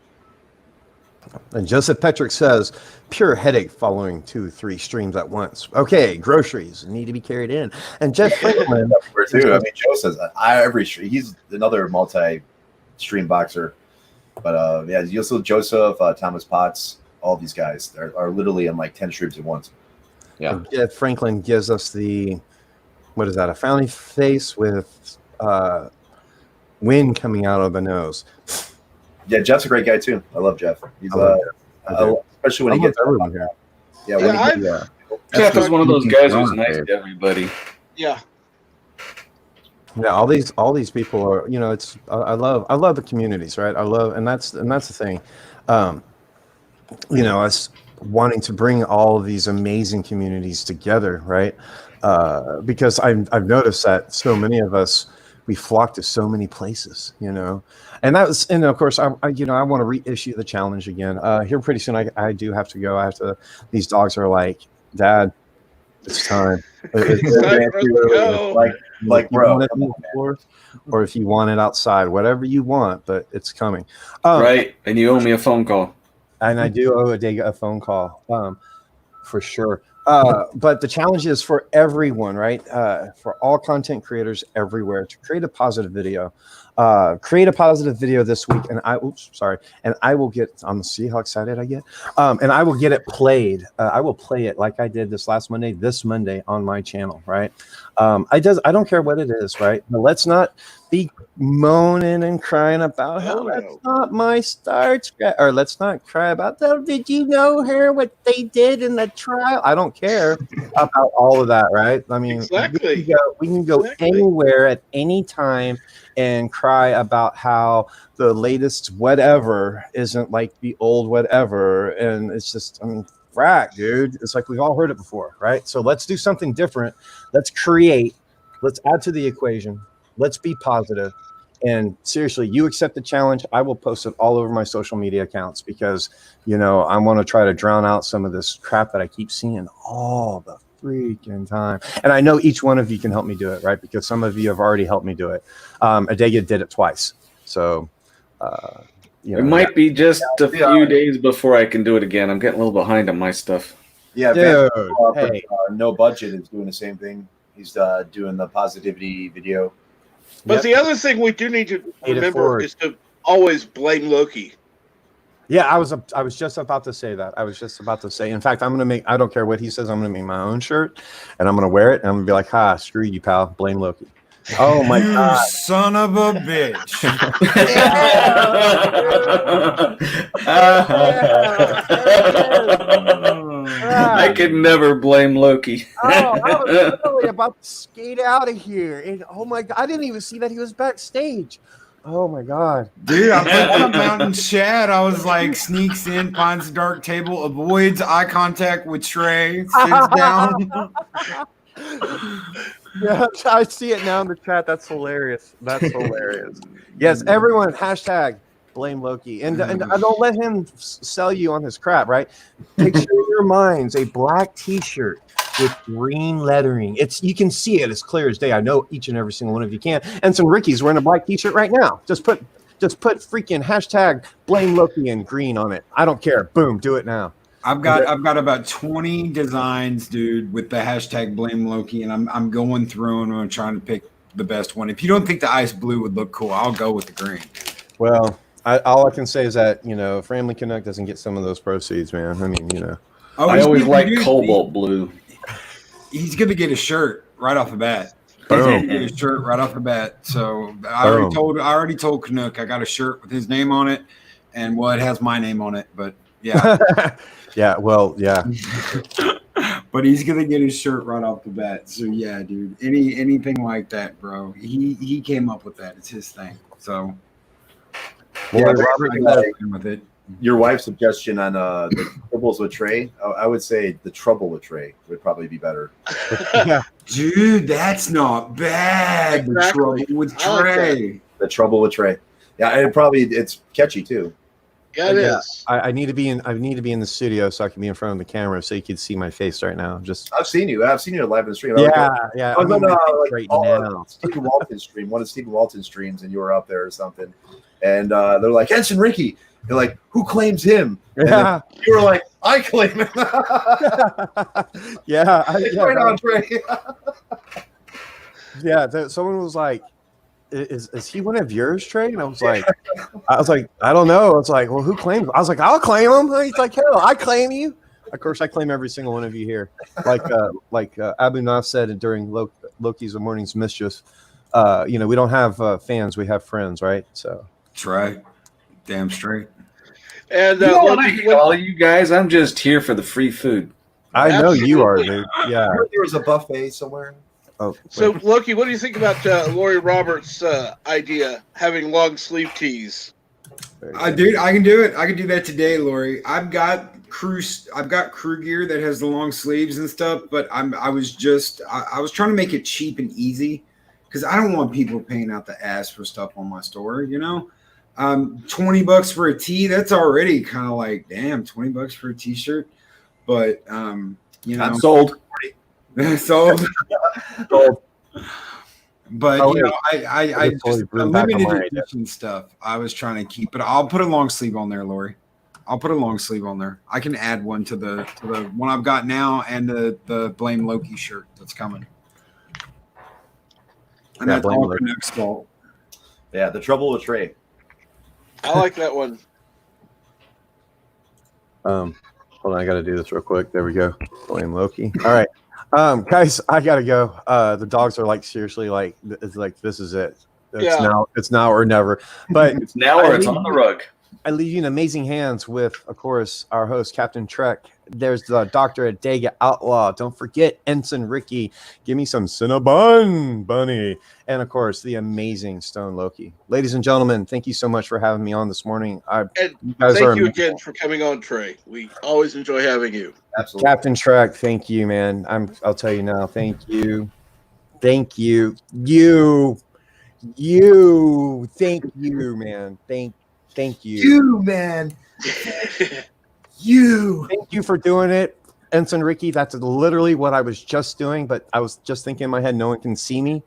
And Joseph Petrick says, pure headache following 2-3 streams at once. Okay, groceries need to be carried in. And Jeff Franklin. Too. I mean, Joe says every stream. He's another multi-stream boxer. But yeah, you also Joseph, Thomas Potts, all these guys are literally in like 10 streams at once. Yeah. Jeff Franklin gives us the, what is that, a frowny face with wind coming out of the nose. Yeah, Jeff's a great guy too. I love Jeff. He's especially when he gets everyone here. Yeah, Jeff is one of those guys who's nice to everybody. Yeah. Yeah, all these people are, you know, it's I love the communities, right? And that's the thing. You know, us wanting to bring all of these amazing communities together, right? Because I've noticed that so many of us we flock to so many places, you know. And that was, and of course, I want to reissue the challenge again. Here pretty soon, I do have to go. I have to. These dogs are like, Dad, it's time. It's time for us to go. Like, you bro, want it on the floor, or if you want it outside, whatever you want, but it's coming. Right, and you owe me a phone call. And I do owe a phone call, for sure. But the challenge is for everyone, right? For all content creators everywhere to create a positive video. Create a positive video this week, and I will get. See how excited I get, and I will get it played. I will play it like I did this Monday on my channel, right? I don't care what it is, right? But let's not be moaning and crying about how that's not my start, or let's not cry about that. Did you know what they did in the trial? I don't care about all of that, right? I mean, exactly. We can go anywhere at any time and cry about how the latest whatever isn't like the old whatever. And it's just, I mean, frack, dude. It's like we've all heard it before, right? So let's do something different. Let's create. Let's add to the equation. Let's be positive. And seriously, you accept the challenge. I will post it all over my social media accounts because, you know, I want to try to drown out some of this crap that I keep seeing all the freaking time. And I know each one of you can help me do it, right? Because some of you have already helped me do it. Adega did it twice. So, you know, It might be just a few days before I can do it again. I'm getting a little behind on my stuff. Yeah, dude, hey. No Budget is doing the same thing. He's doing the positivity video. But the other thing we do need to remember is to always blame Loki. Yeah, I was just about to say that. In fact, I'm going to make, I don't care what he says, I'm going to make my own shirt and I'm going to wear it and I'm going to be like, ha, screw you, pal. Blame Loki. Oh my God. Son of a bitch. I could never blame Loki. I was literally about to skate out of here. And oh my God, I didn't even see that he was backstage. Oh my God. Dude, I put on Mountain Chat. I was like, sneaks in, finds a dark table, avoids eye contact with Trey, sits down. Yeah, I see it now in the chat. That's hilarious. Yes, everyone, hashtag blame Loki. And don't let him sell you on his crap, right? Picture in your minds a black t-shirt with green lettering. You can see it as clear as day. I know each and every single one of you can. And some Ricky's wearing a black t-shirt right now. Just put freaking hashtag blame Loki and green on it. I don't care. Boom, do it now. I've got about 20 designs, dude, with the hashtag blame Loki, and I'm going through and I'm trying to pick the best one. If you don't think the ice blue would look cool, I'll go with the green. Well, all I can say is that, you know, Family Connect doesn't get some of those proceeds, man. I mean, you know. I always like cobalt blue. He's going to get a shirt right off the bat. Boom. Get a shirt right off the bat. So I already told Canuck I got a shirt with his name on it, and it has my name on it, but yeah. Yeah, well, yeah. But he's gonna get his shirt right off the bat. So yeah, dude. Anything like that, bro. He came up with that. It's his thing. So Yeah, Robert with it. Your wife's suggestion on the troubles with Trey, I would say the trouble with Trey would probably be better. Dude, that's not bad. Exactly. The trouble with Trey. The trouble with Trey. Yeah, and it's catchy too. Yeah, it is. I need to be in the studio so I can be in front of the camera so you can see my face right now. I've seen you live in the stream. Yeah. I'm on right now. Stephen Walton's stream, one of Stephen Walton's streams, and you were up there or something. And they're like, Ensign Ricky. They're like, who claims him? And Yeah. you were like, I claim him. Yeah. Right on, Trey. Someone was like, is he one of yours, Trey? And I was like, I don't know. I was like, well, who claims him? I was like, I'll claim him. He's like, hell, I claim you. Of course, I claim every single one of you here. Like Abu Naf said during Loki's A Morning's Mischief, you know, we don't have fans, we have friends, right? So That's right. Damn straight. And I hate all you guys. I'm just here for the free food. I know you are, dude. Yeah. I heard there was a buffet somewhere. Oh, so Loki, what do you think about Lori Roberts' idea, having long sleeve tees? Dude, I can do it. I can do that today, Lori. I've got crew gear that has the long sleeves and stuff, but I was trying to make it cheap and easy, because I don't want people paying out the ass for stuff on my store. You know, $20 for a tee, that's already kind of like, damn, $20 for a t-shirt. But you know, I'm sold. sold. Sold. But Oh, you know, wait. I Just just totally back on limited my idea. edition stuff I was trying to keep, but I'll put a long sleeve on there, Lori. I'll put a long sleeve on there. I can add one to the one I've got now and the Blame Loki shirt that's coming. And Yeah, that's Blame all Loki. Canucks fault. Yeah, the trouble with Trey. I like that one. Hold on, I got to do this real quick. There we go. Blame Loki. All right, guys, I gotta go. The dogs are like seriously like it's like this is it. It's now or never. But It's now or it's on the rug. I leave you in amazing hands with, of course, our host, Captain Trek. There's the Doctor at Dega Outlaw. Don't forget Ensign Ricky. Give me some Cinnabon Bunny. And, of course, the amazing Stone Loki. Ladies and gentlemen, thank you so much for having me on this morning. And You guys are thank you amazing. again for coming on, Trey. We always enjoy having you. Absolutely. Captain Trek, thank you, man. I'll tell you now. Thank you. Thank you. Thank you, man. Thank you. You, man. You. Thank you for doing it, Ensign Ricky. That's literally what I was just doing, but I was just thinking in my head, no one can see me.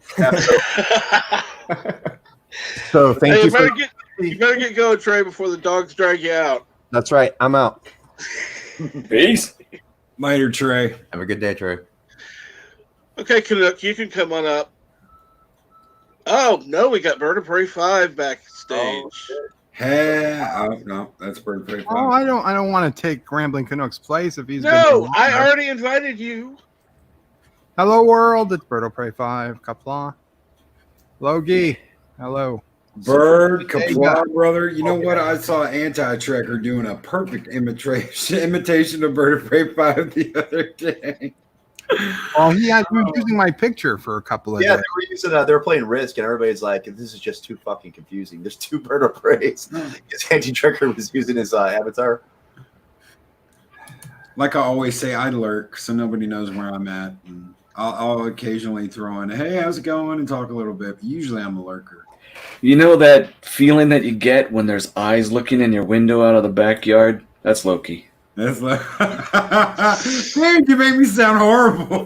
So thank Hey, you for. you better get going, Trey, before the dogs drag you out. That's right. I'm out. Peace. Later, Trey. Have a good day, Trey. Okay, Canuck, you can come on up. Oh, no, we got Vertebrae 5 backstage. Hey, oh, no, that's pretty Oh, I don't want to take Rambling Canuck's place if he's No, been- I already invited you. Hello world, it's Birdo Prey 5, Kapla. Logie, hello. Bird, Kaplan, brother. You know what? I saw Anti-Trekker doing a perfect imitation of Bird of Prey 5 the other day. Well, he was using my picture for a couple of Yeah, days. they were using. They were playing Risk, and everybody's like, "This is just too fucking confusing." There's two Bird of Preys. Because Anti-Trekker was using his avatar. Like I always say, I lurk, so nobody knows where I'm at. And I'll occasionally throw in, "Hey, how's it going?" and talk a little bit. But usually, I'm a lurker. You know that feeling that you get when there's eyes looking in your window out of the backyard? That's Loki. That's like, man, you make me sound horrible.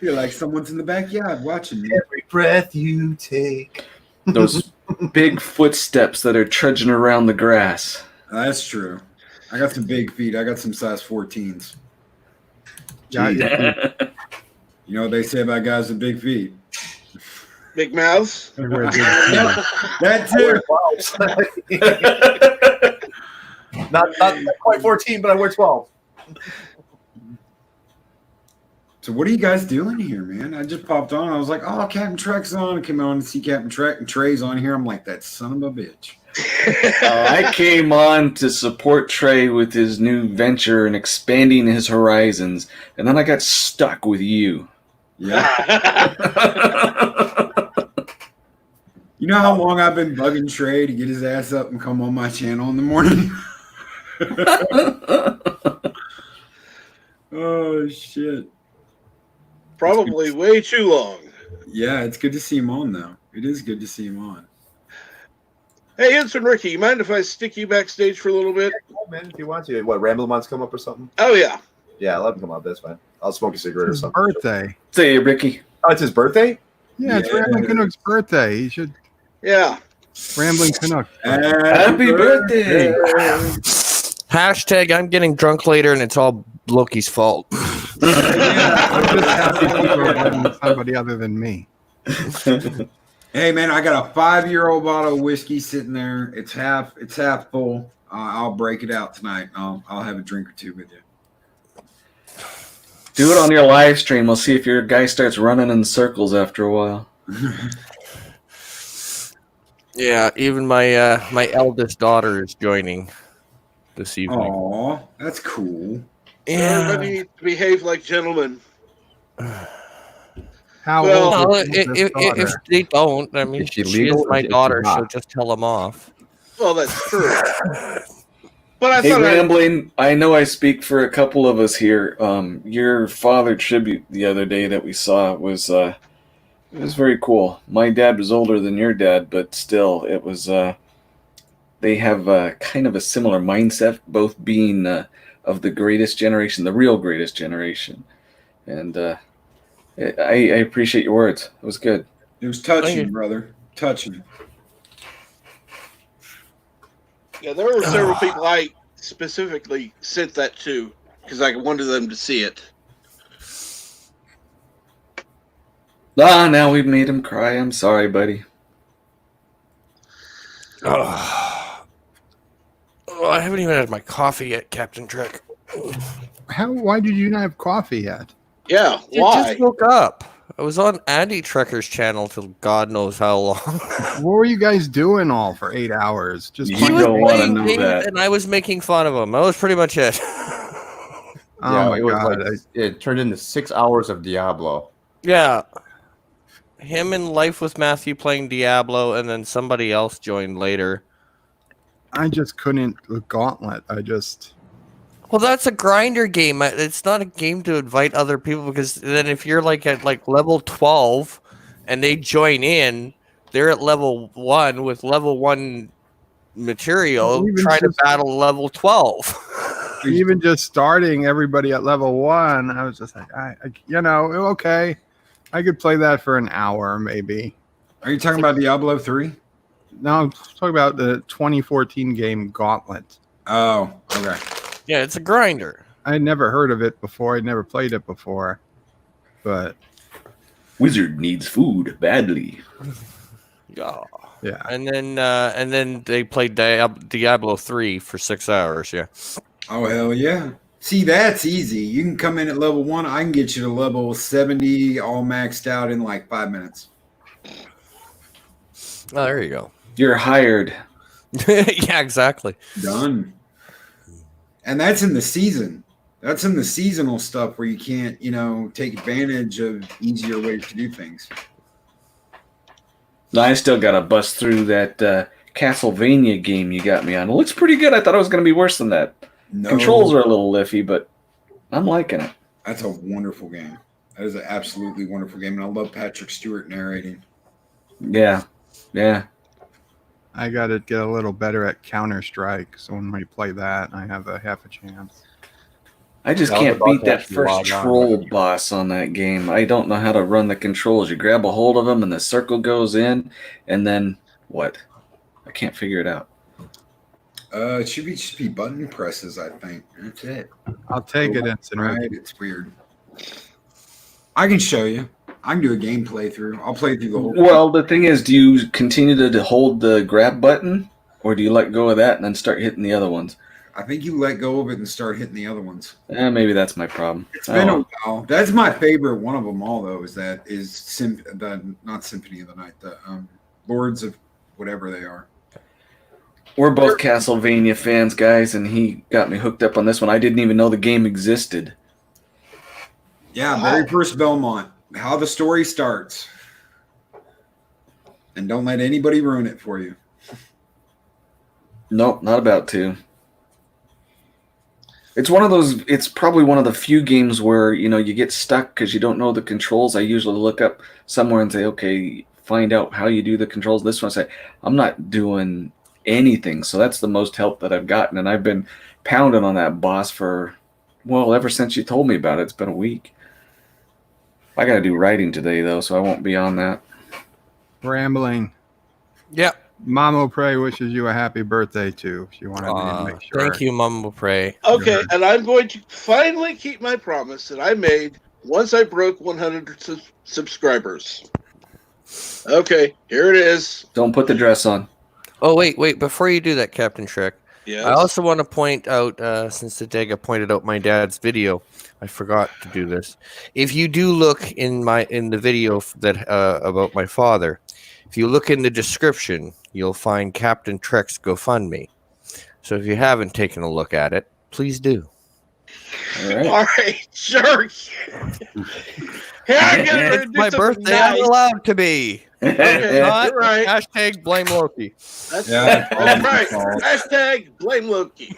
You're like someone's in the backyard watching me. Every breath you take. Those big footsteps that are trudging around the grass. That's true. I got some big feet. I got some size 14s. Yeah, You know what they say about guys with big feet? Big mouths. I wear big shoes. That too. not quite 14, but I wear 12. So what are you guys doing here, man? I just popped on. I was like, oh, Captain Trek's on. I came on to see Captain Trek, and Trey's on here. I'm like, that son of a bitch. I came on to support Trey with his new venture and expanding his horizons, and then I got stuck with you. Yeah. You know how long I've been bugging Trey to get his ass up and come on my channel in the morning? Oh, shit. Probably way too long. Yeah, it's good to see him on, though. It is good to see him on. Hey, Ensign Ricky, you mind if I stick you backstage for a little bit? Oh, man, if you want to. What, Ramblemon's come up or something? Oh, yeah. Yeah, let him come up. That's fine. I'll smoke a cigarette or It's his something. birthday. Say, Ricky. Oh, it's his birthday? Yeah, it's Yeah. Rambling Canuck's birthday. He should Yeah. Rambling Canuck. Happy birthday. Hashtag I'm getting drunk later and it's all Loki's fault. I'm just happy people are letting somebody other than me. Hey, man, I got a 5-year-old bottle of whiskey sitting there. It's half full. I'll break it out tonight. I'll have a drink or two with you. Do it on your live stream. We'll see if your guy starts running in circles after a while. Yeah, even my my eldest daughter is joining this evening. Aw, that's cool. Everybody needs to behave like gentlemen. How Well, old No, is this if daughter? they don't, I mean, Is she she legal is or my is she daughter. not? She'll just tell them off. Well, that's true. But I Hey, thought Rambling, I know I speak for a couple of us here. Your father tribute the other day that we saw was it was very cool. My dad was older than your dad, but still, it was. They have kind of a similar mindset, both being of the greatest generation, the real greatest generation. And I appreciate your words. It was good. It was Thank touching, you. brother. Touching. yeah, there were several people I specifically sent that to because I wanted them to see it. Now we've made him cry. I'm sorry, buddy. Oh, I haven't even had my coffee yet, Captain Trek. Why did you not have coffee yet? Yeah, I why? just woke up. I was on Andy Trekker's channel till God knows how long. What were you guys doing all for 8 hours? Just You He playing was don't wanna playing know games that. and I was making fun of him. That was pretty much it. Oh Yeah, my it was god! like it turned into 6 hours of Diablo. Yeah. Him in Life with Matthew playing Diablo, and then somebody else joined later. I just couldn't with Gauntlet. I just Well, that's a grinder game. It's not a game to invite other people because then if you're like at like level 12 and they join in, they're at level 1 with level 1 material Even trying to just- battle level 12. even just starting everybody at level 1. I was just like, okay, I could play that for an hour maybe. Are you talking about Diablo 3? No, I'm talking about the 2014 game Gauntlet. Oh, okay. Yeah, it's a grinder. I had never heard of it before. I'd never played it before, but Wizard needs food badly. Yeah. yeah, And then they played Diablo 3 for 6 hours, yeah. Oh, hell yeah. See, that's easy. You can come in at level 1. I can get you to level 70 all maxed out in like 5 minutes. Oh, there you go. You're hired. Yeah, exactly. Done. And that's in the season. That's in the seasonal stuff where you can't, take advantage of easier ways to do things. No, I still gotta bust through that Castlevania game you got me on. It looks pretty good. I thought it was gonna be worse than that. No, Controls are a little iffy, but I'm liking it. That's a wonderful game. That is an absolutely wonderful game. And I love Patrick Stewart narrating. Yeah. I got to get a little better at Counter-Strike. So when we play that, I have a half a chance. I just I was can't about beat to that actually first log on. troll boss on that game. I don't know how to run the controls. You grab a hold of him and the circle goes in, and then what? I can't figure it out. It should just be button presses, I think. That's it. I'll take it, Instant. Right? It's weird. I can show you. I can do a game playthrough. I'll play through the whole Well, the thing is, do you continue to hold the grab button, or do you let go of that and then start hitting the other ones? I think you let go of it and start hitting the other ones. Maybe that's my problem. It's been Oh. a while. That's my favorite one of them all, though. Not Symphony of the Night, the Lords of whatever they are. We're both Castlevania fans, guys, and he got me hooked up on this one. I didn't even know the game existed. Yeah, Wow. very first Belmont. How the story starts, and don't let anybody ruin it for you. Nope, not about to. It's one of those. It's probably one of the few games where you get stuck because you don't know the controls. I usually look up somewhere and say, "Okay, find out how you do the controls." This one, I say, "I'm not doing anything," so that's the most help that I've gotten, and I've been pounding on that boss for ever since you told me about it. It's been a week. I got to do writing today though, so I won't be on that. Rambling. Yeah. Mamo Pray wishes you a happy birthday too. She wanted to make sure. Thank you, Mumble Pray. Okay, and I'm going to finally keep my promise that I made once I broke 100 subscribers. Okay, here it is. Don't put the dress on. Oh, wait. Before you do that, Captain Shrek, Yes. I also want to point out, since the Dega pointed out my dad's video, I forgot to do this. If you do look in the video that about my father, if you look in the description, you'll find Captain Trek's GoFundMe. So if you haven't taken a look at it, please do. All right. All right, sure. Here, I'm gonna It's do my something birthday. nice. I'm allowed to be. Okay, Not you're right. hashtag blame Loki. That's, Yeah. that's right. Hashtag blame Loki.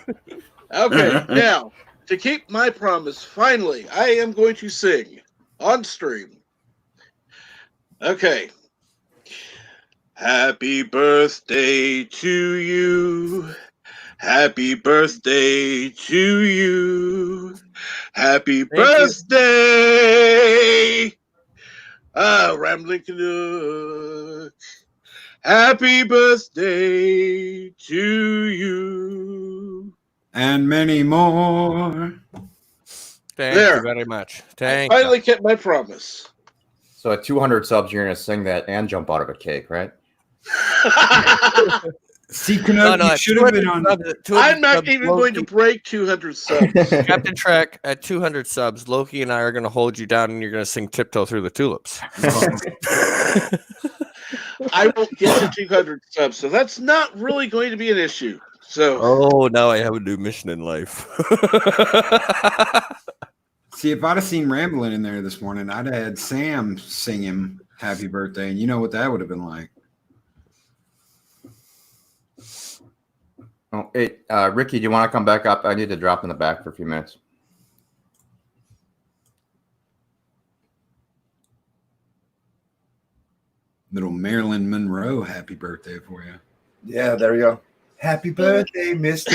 Okay, now to keep my promise, finally, I am going to sing on stream. Okay. Happy birthday to you. Happy birthday to you. Happy birthday. Rambling Canuck. Happy birthday to you. And many more. Thank There. you very much. I Thank you. finally kept my promise. So at 200 subs, you're gonna sing that and jump out of a cake, right? See, Canuck, you should have been on. I'm not even going to break 200 subs. Captain Trek, at 200 subs, Loki and I are going to hold you down and you're going to sing Tiptoe Through the Tulips. I won't get to 200 subs, so that's not really going to be an issue. So, Oh, now I have a new mission in life. See, if I'd have seen Rambling in there this morning, I'd have had Sam sing him happy birthday. And you know what that would have been like. Oh, hey, Ricky, do you want to come back up? I need to drop in the back for a few minutes. Little Marilyn Monroe happy birthday for you. Yeah, there you go. Happy birthday, Mister.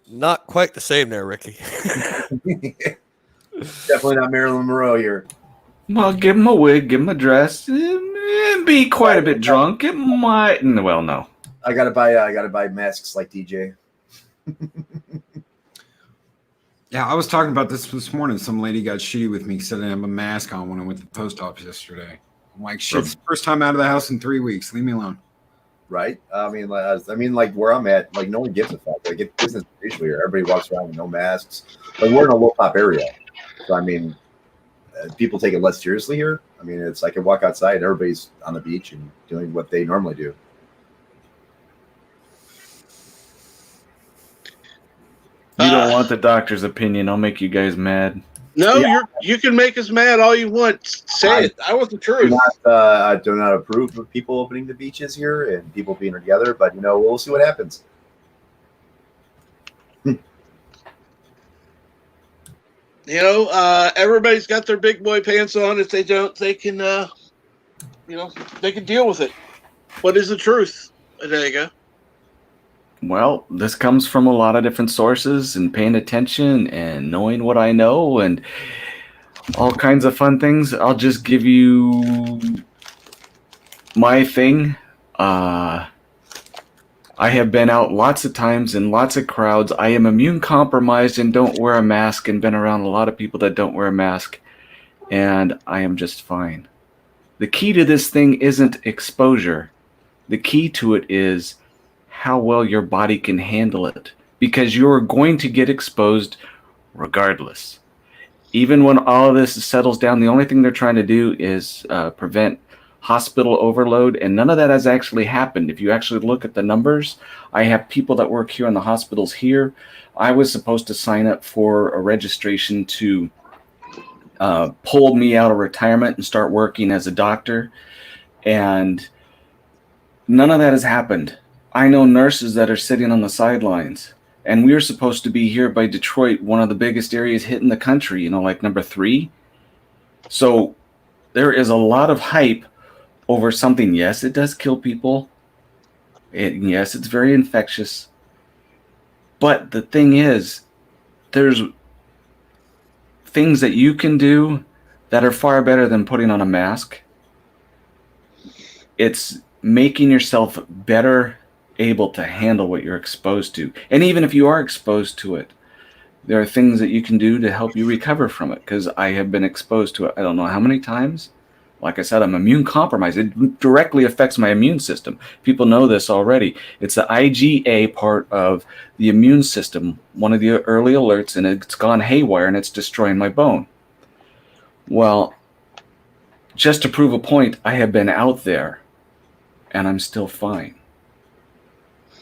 Not quite the same there, Ricky. Definitely not Marilyn Monroe here. Well, give him a wig, give him a dress, and be quite a bit drunk. It might. Well, no. I gotta buy masks like DJ. Yeah, I was talking about this morning. Some lady got shitty with me because I didn't have a mask on when I went to the post office yesterday. I'm like, shit, it's the first time out of the house in 3 weeks. Leave me alone. Right? I mean, like where I'm at, like no one gives a fuck. Like it's business as usual here. Everybody walks around with no masks. But we're in a low pop area, so I mean, people take it less seriously here. I mean, it's I can walk outside. Everybody's on the beach and doing what they normally do. You don't want the doctor's opinion. I'll make you guys mad. no, Yeah. you can make us mad all you want. Say it. I want the truth. I do not approve of people opening the beaches here and people being together, but we'll see what happens. Everybody's got their big boy pants on. If they don't, they can, they can deal with it. What is the truth, Adega? Well, this comes from a lot of different sources and paying attention and knowing what I know and all kinds of fun things. I'll just give you my thing. I have been out lots of times in lots of crowds. I am immune compromised and don't wear a mask and been around a lot of people that don't wear a mask. And I am just fine. The key to this thing isn't exposure. The key to it is how well your body can handle it. Because you're going to get exposed regardless. Even when all of this settles down, the only thing they're trying to do is prevent hospital overload, and none of that has actually happened. If you actually look at the numbers, I have people that work here in the hospitals here. I was supposed to sign up for a registration to pull me out of retirement and start working as a doctor, and none of that has happened. I know nurses that are sitting on the sidelines, and we're supposed to be here by Detroit, one of the biggest areas hit in the country, like number 3. So there is a lot of hype over something. Yes, it does kill people. Yes, it's very infectious. But the thing is, there's things that you can do that are far better than putting on a mask. It's making yourself better able to handle what you're exposed to. And even if you are exposed to it, there are things that you can do to help you recover from it. Because I have been exposed to it, I don't know how many times. Like I said, I'm immune compromised. It directly affects my immune system. People know this already. It's the IgA part of the immune system, one of the early alerts, and it's gone haywire and it's destroying my bone. Well, just to prove a point, I have been out there and I'm still fine.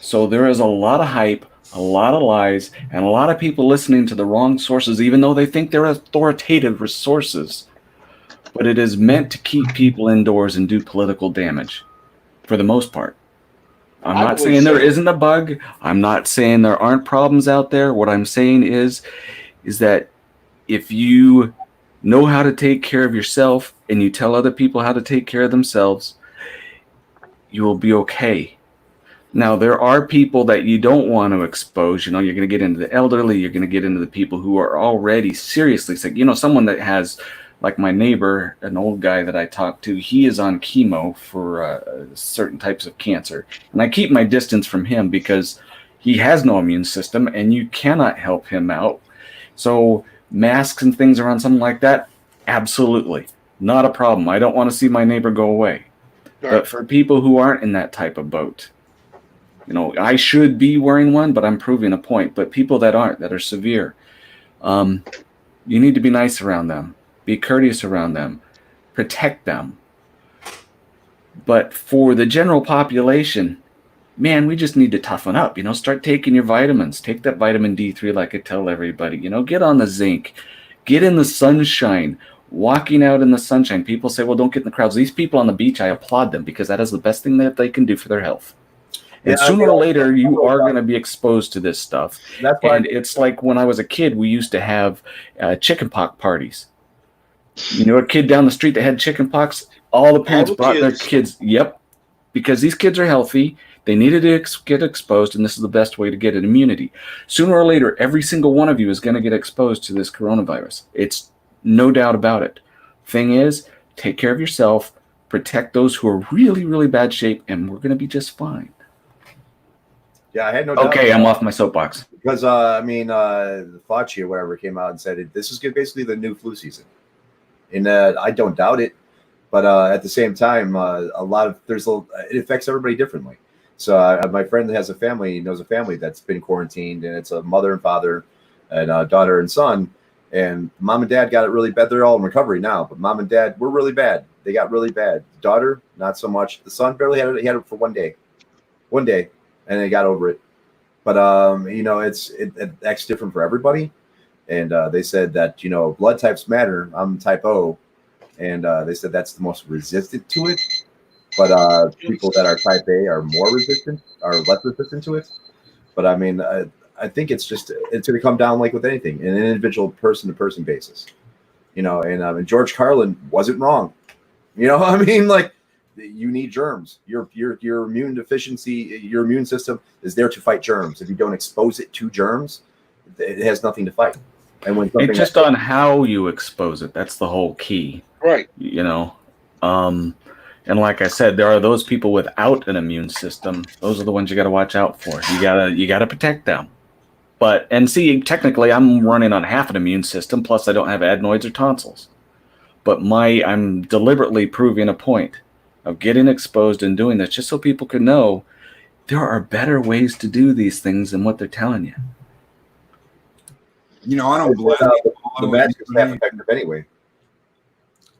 So there is a lot of hype, a lot of lies, and a lot of people listening to the wrong sources, even though they think they're authoritative sources. but it is meant to keep people indoors and do political damage for the most part. I'm I not would saying there say- isn't a bug. I'm not saying there aren't problems out there. What I'm saying is that if you know how to take care of yourself and you tell other people how to take care of themselves, you will be okay. Now, there are people that you don't want to expose. You're going to get into the elderly. You're going to get into the people who are already seriously sick. Someone that has, like my neighbor, an old guy that I talked to, he is on chemo for certain types of cancer. And I keep my distance from him because he has no immune system and you cannot help him out. So masks and things around something like that, absolutely. Not a problem. I don't want to see my neighbor go away. Right. But for people who aren't in that type of boat, I should be wearing one, but I'm proving a point. But people that aren't, that are severe, you need to be nice around them. Be courteous around them. Protect them. But for the general population, man, we just need to toughen up. Start taking your vitamins. Take that vitamin D3 like I tell everybody. Get on the zinc. Get in the sunshine. Walking out in the sunshine. People say, well, don't get in the crowds. These people on the beach, I applaud them because that is the best thing that they can do for their health. And Yeah, sooner or later, you are going to be exposed to this stuff. That's why And it's like when I was a kid, we used to have chickenpox parties. A kid down the street that had chickenpox, all the parents the brought their kids. kids. Yep. Because these kids are healthy. They needed to get exposed, and this is the best way to get an immunity. Sooner or later, every single one of you is going to get exposed to this coronavirus. It's no doubt about it. Thing is, take care of yourself, protect those who are really, really bad shape, and we're going to be just fine. Yeah, I had no doubt. Okay, I'm off my soapbox. Because Fauci or whatever came out and said this is basically the new flu season, and I don't doubt it. But at the same time, it affects everybody differently. So my friend has a family, knows a family that's been quarantined, and it's a mother and father, and a daughter and son. And mom and dad got it really bad. They're all in recovery now, but mom and dad were really bad. They got really bad. Daughter, not so much. The son barely had it. He had it for one day, and they got over it. But it acts different for everybody. And they said that blood types matter. I'm type O, and they said that's the most resistant to it. But people that are type A are more resistant, are less resistant to it. But I think it's going to come down like with anything, an individual person-to-person basis. And George Carlin wasn't wrong. You need germs. Your immune deficiency, your immune system is there to fight germs. If you don't expose it to germs, it has nothing to fight. And when It's just on how you expose it. That's the whole key. Right. And like I said, there are those people without an immune system. Those are the ones you got to watch out for. You gotta protect them. And see, technically, I'm running on half an immune system. Plus, I don't have adenoids or tonsils. But I'm deliberately proving a point of getting exposed and doing this, just so people can know there are better ways to do these things than what they're telling you. I don't blindly the follow mask is half anybody. effective anyway.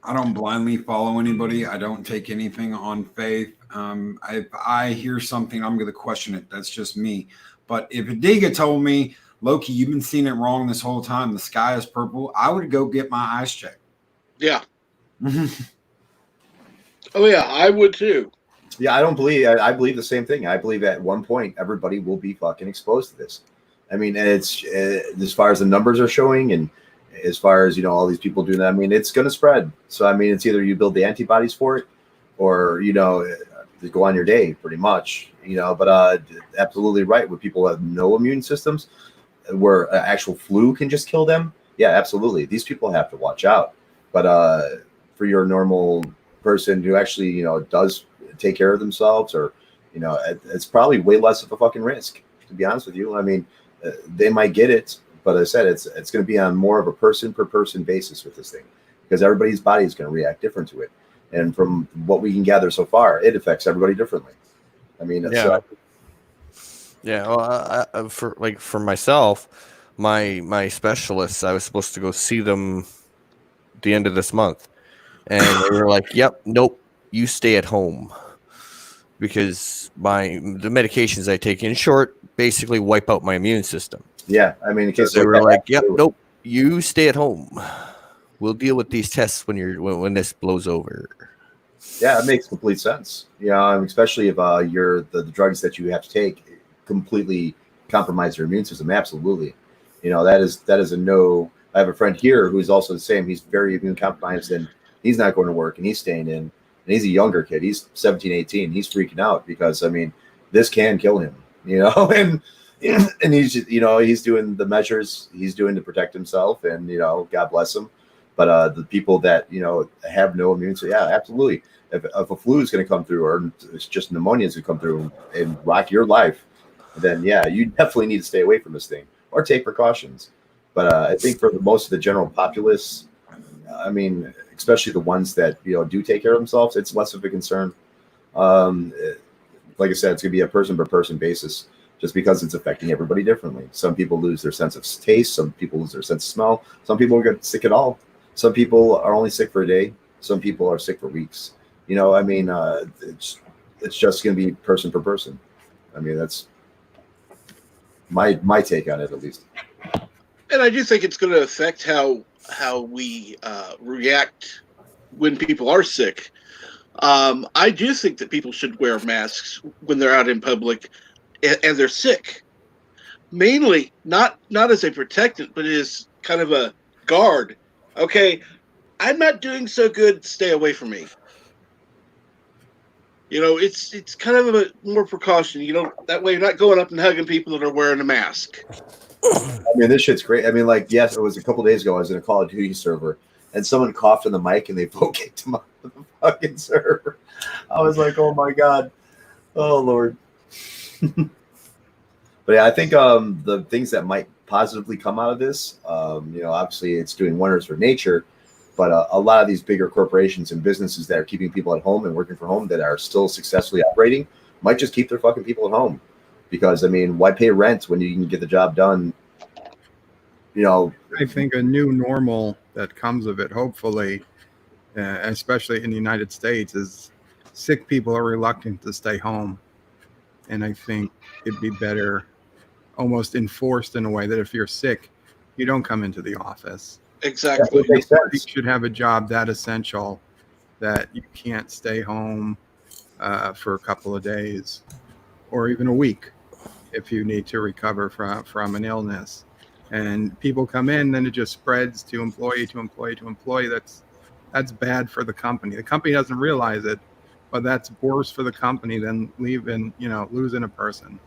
I don't blindly follow anybody. I don't take anything on faith. If I hear something, I'm going to question it. That's just me. But if Adiga told me, Loki, you've been seeing it wrong this whole time, the sky is purple, I would go get my eyes checked. Yeah. Oh yeah, I would too. Yeah, I believe the same thing. I believe at one point everybody will be fucking exposed to this. It's as far as the numbers are showing, and as far as all these people doing that. It's going to spread. So it's either you build the antibodies for it, or go on your day, pretty much. But absolutely right. With people who have no immune systems, where actual flu can just kill them. Yeah, absolutely. These people have to watch out. But for your normal person who actually does take care of themselves, or it's probably way less of a fucking risk, to be honest with you. They might get it, but as I said, it's going to be on more of a person per person basis with this thing, because everybody's body is going to react different to it. And from what we can gather so far, it affects everybody differently. Yeah. Yeah. Well, for myself, my specialists, I was supposed to go see them the end of this month, and they were like, "Yep, nope, you stay at home," because the medications I take, in short, basically wipe out my immune system. Yeah, in case They were like, "Yep, nope, you stay at home. we'll deal with these tests when this blows over. Yeah, it makes complete sense. Especially if the drugs that you have to take completely compromise your immune system. Absolutely. That is a no. I have a friend here who's also the same. He's very immune compromised and he's not going to work and he's staying in. And he's a younger kid. He's 17, 18. He's freaking out because this can kill him, and he's he's doing the measures he's doing to protect himself, and God bless him. But the people that have no immune system, yeah, absolutely. If a flu is going to come through, or it's just pneumonia is going to come through and rock your life, then yeah, you definitely need to stay away from this thing or take precautions. But I think for most of the general populace, especially the ones that do take care of themselves, it's less of a concern. Like I said, it's going to be a person per person basis, just because it's affecting everybody differently. Some people lose their sense of taste. Some people lose their sense of smell. Some people get sick at all. Some people are only sick for a day. Some people are sick for weeks. It's just going to be person per person. That's my take on it, at least. And I do think it's going to affect how we react when people are sick. I do think that people should wear masks when they're out in public and they're sick. Mainly, not as a protectant, but as kind of a guard. Okay, I'm not doing so good. Stay away from me. It's kind of a more precaution. That way you're not going up and hugging people that are wearing a mask. This shit's great. Yes, it was a couple days ago. I was in a Call of Duty server, and someone coughed on the mic, and they vote kicked him out of the fucking server. I was like, oh my god, oh Lord. But yeah, I think the things that might positively come out of this, obviously it's doing wonders for nature, but a lot of these bigger corporations and businesses that are keeping people at home and working from home that are still successfully operating might just keep their fucking people at home. Because why pay rent when you can get the job done? I think a new normal that comes of it, hopefully, especially in the United States, is sick people are reluctant to stay home, and I think it'd be better, almost enforced in a way, that if you're sick, you don't come into the office. Exactly. You should have a job that essential that you can't stay home for a couple of days or even a week if you need to recover from an illness. And people come in, then it just spreads to employee to employee to employee. That's bad for the company. The company doesn't realize it, but that's worse for the company than losing a person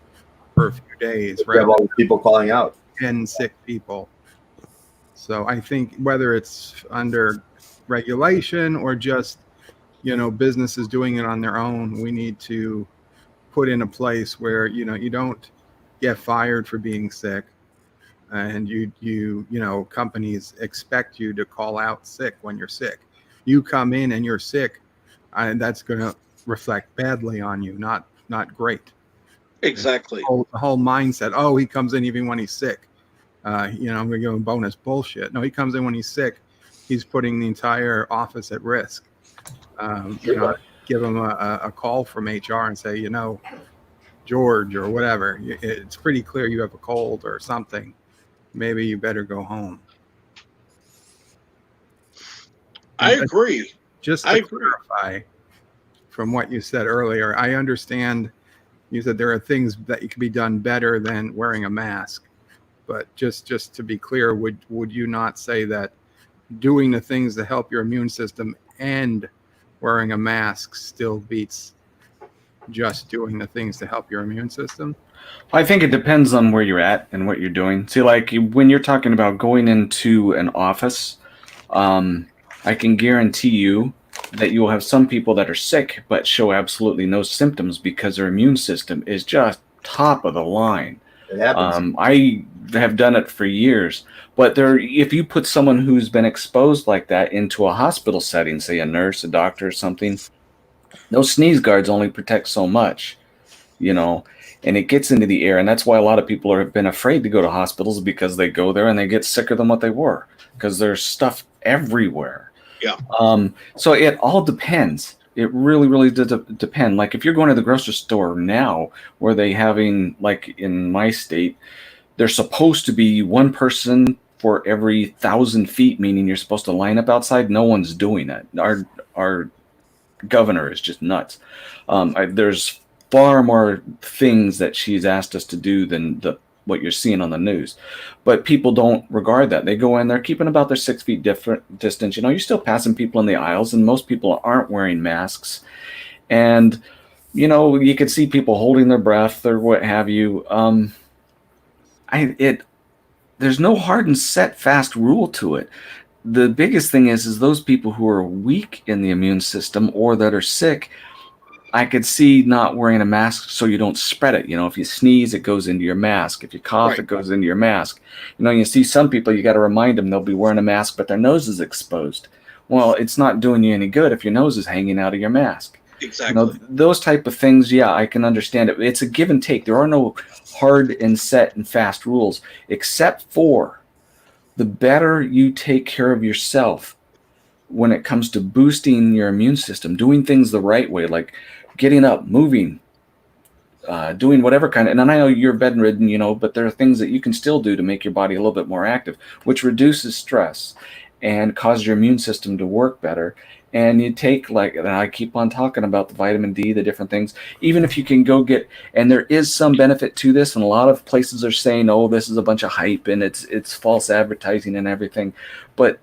for a few days. We have all the people calling out. 10 sick people. So I think whether it's under regulation or just businesses doing it on their own, we need to put in a place where you don't get fired for being sick, and companies expect you to call out sick when you're sick. You come in and you're sick, and that's going to reflect badly on you, not great. Exactly. The whole mindset, oh, he comes in even when he's sick. I'm going to give him bonus bullshit. No, he comes in when he's sick. He's putting the entire office at risk. Give him a call from HR and say, George or whatever, it's pretty clear you have a cold or something. Maybe you better go home. I agree. Just to clarify from what you said earlier, I understand you said there are things that can be done better than wearing a mask. But just to be clear, would you not say that doing the things that help your immune system and wearing a mask still beats just doing the things to help your immune system? I think it depends on where you're at and what you're doing. See, like when you're talking about going into an office, I can guarantee you that you will have some people that are sick but show absolutely no symptoms because their immune system is just top of the line. It happens. I have done it for years, but if you put someone who's been exposed like that into a hospital setting, say a nurse, a doctor, or something, those sneeze guards only protect so much, and it gets into the air, and that's why a lot of people have been afraid to go to hospitals, because they go there and they get sicker than what they were, because there's stuff everywhere. Yeah. So it all depends. It really, really does depend. Like if you're going to the grocery store now, where they having, like in my state, there's supposed to be one person for every 1,000 feet, meaning you're supposed to line up outside. No one's doing that. Our governor is just nuts. There's far more things that she's asked us to do than what you're seeing on the news, but people don't regard that. They go in, they're keeping about their 6 feet different distance. You know, you're still passing people in the aisles, and most people aren't wearing masks. And you know, you could see people holding their breath or what have you. There's no hard and set fast rule to it. The biggest thing is those people who are weak in the immune system or that are sick, I could see not wearing a mask so you don't spread it. You know, if you sneeze, it goes into your mask. If you cough, Right. it goes into your mask. You know, you see some people, you got to remind them they'll be wearing a mask, but their nose is exposed. Well, it's not doing you any good if your nose is hanging out of your mask. Exactly. You know, those type of things, yeah, I can understand it. It's a give and take. There are no hard and set and fast rules, except for the better you take care of yourself when it comes to boosting your immune system, doing things the right way, like getting up, moving, doing whatever kind of, and I know you're bedridden, you know, but there are things that you can still do to make your body a little bit more active, which reduces stress and causes your immune system to work better. And you take, like, and I keep on talking about the vitamin D, the different things, even if you can go get, and there is some benefit to this, and a lot of places are saying, oh, this is a bunch of hype and it's false advertising and everything. But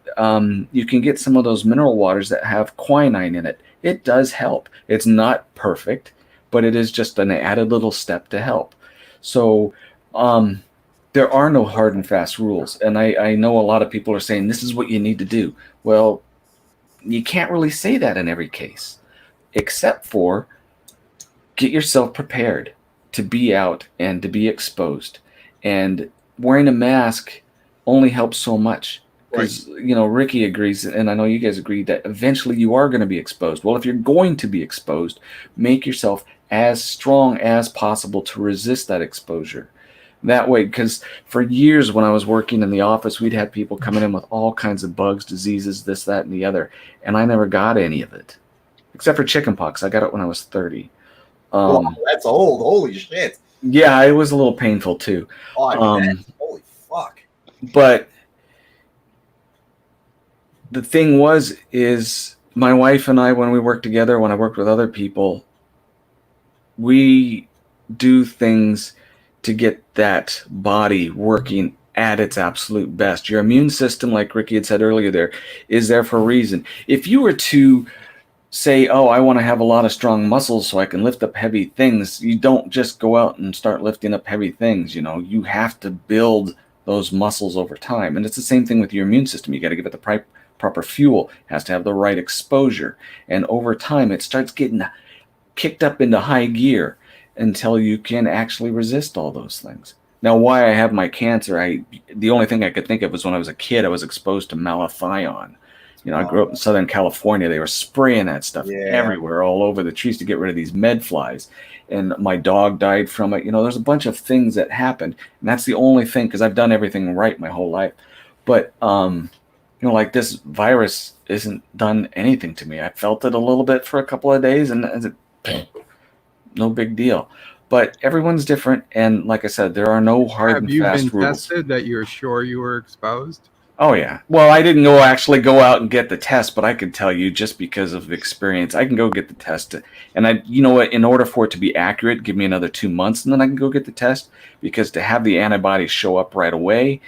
you can get some of those mineral waters that have quinine in it. It does help. It's not perfect, but it is just an added little step to help. So there are no hard and fast rules. And I know a lot of people are saying, this is what you need to do. Well, you can't really say that in every case, except for get yourself prepared to be out and to be exposed. And wearing a mask only helps so much. Because, you know, Ricky agrees, and I know you guys agree, that eventually you are going to be exposed. Well, if you're going to be exposed, make yourself as strong as possible to resist that exposure. That way, because for years when I was working in the office, we'd have people coming in with all kinds of bugs, diseases, this, that, and the other, and I never got any of it, except for chickenpox. I got it when I was 30. Wow, that's old. Holy shit. Yeah, it was a little painful too. Oh, I bet. Holy fuck. But the thing is my wife and I, when we work together, when I worked with other people, we do things to get that body working at its absolute best. Your immune system, like Ricky had said earlier, there is there for a reason. If you were to say, oh, I want to have a lot of strong muscles so I can lift up heavy things, you don't just go out and start lifting up heavy things. You know, you have to build those muscles over time. And it's the same thing with your immune system. You got to give it the proper fuel. It has to have the right exposure. And over time, it starts getting kicked up into high gear until you can actually resist all those things. Now, why I have my cancer, the only thing I could think of was when I was a kid, I was exposed to malathion. You know, I grew up in Southern California. They were spraying that stuff everywhere, all over the trees to get rid of these med flies. And my dog died from it. You know, there's a bunch of things that happened. And that's the only thing, because I've done everything right my whole life. But, you know, like this virus isn't done anything to me. I felt it a little bit for a couple of days, and no big deal. But everyone's different, and like I said, there are no hard and fast rules. Have you been tested that you're sure you were exposed? Oh yeah. Well, I didn't actually go out and get the test, but I could tell you just because of experience, I can go get the test. And you know what? In order for it to be accurate, give me another 2 months, and then I can go get the test. Because to have the antibodies show up right away,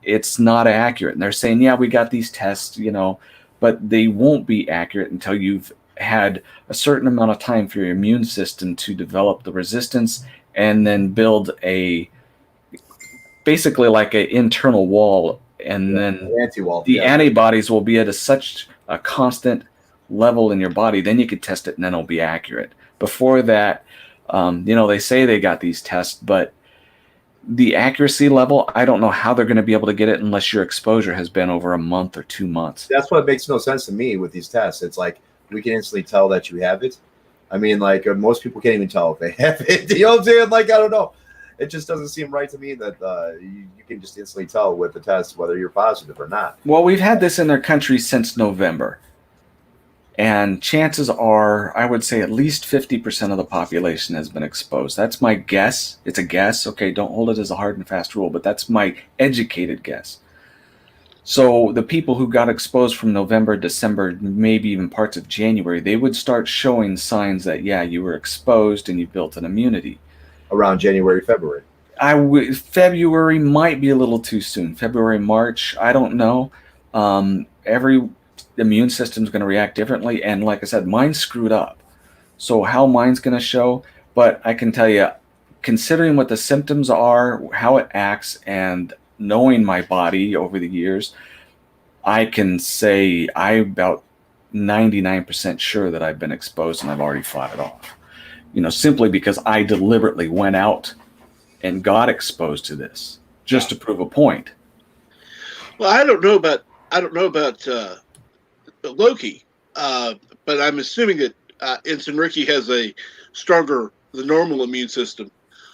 it's not accurate. And they're saying, yeah, we got these tests, you know, but they won't be accurate until you've had a certain amount of time for your immune system to develop the resistance and then build basically like an internal wall. And then Anti-wall. the antibodies will be at such a constant level in your body. Then you could test it and then it'll be accurate. Before that, you know, they say they got these tests, but the accuracy level, I don't know how they're going to be able to get it unless your exposure has been over a month or 2 months. That's what makes no sense to me with these tests. It's like we can instantly tell that you have it. I mean, like most people can't even tell if they have it. You know what I'm saying? Like, I don't know. It just doesn't seem right to me that you can just instantly tell with the test whether you're positive or not. Well, we've had this in our country since November. And chances are, I would say at least 50% of the population has been exposed. That's my guess. It's a guess. Okay, don't hold it as a hard and fast rule, but that's my educated guess. So the people who got exposed from November, December, maybe even parts of January, they would start showing signs that, yeah, you were exposed and you built an immunity. Around January, February. February might be a little too soon. February, March, I don't know. Every immune system's going to react differently. And like I said, mine's screwed up. So how mine's going to show, but I can tell you, considering what the symptoms are, how it acts, and knowing my body over the years, I can say I'm about 99% sure that I've been exposed and I've already fought it off. Simply because I deliberately went out and got exposed to this just to prove a point. Well, I don't know about Loki, but I'm assuming that Ensign Ricky has a stronger than normal immune system.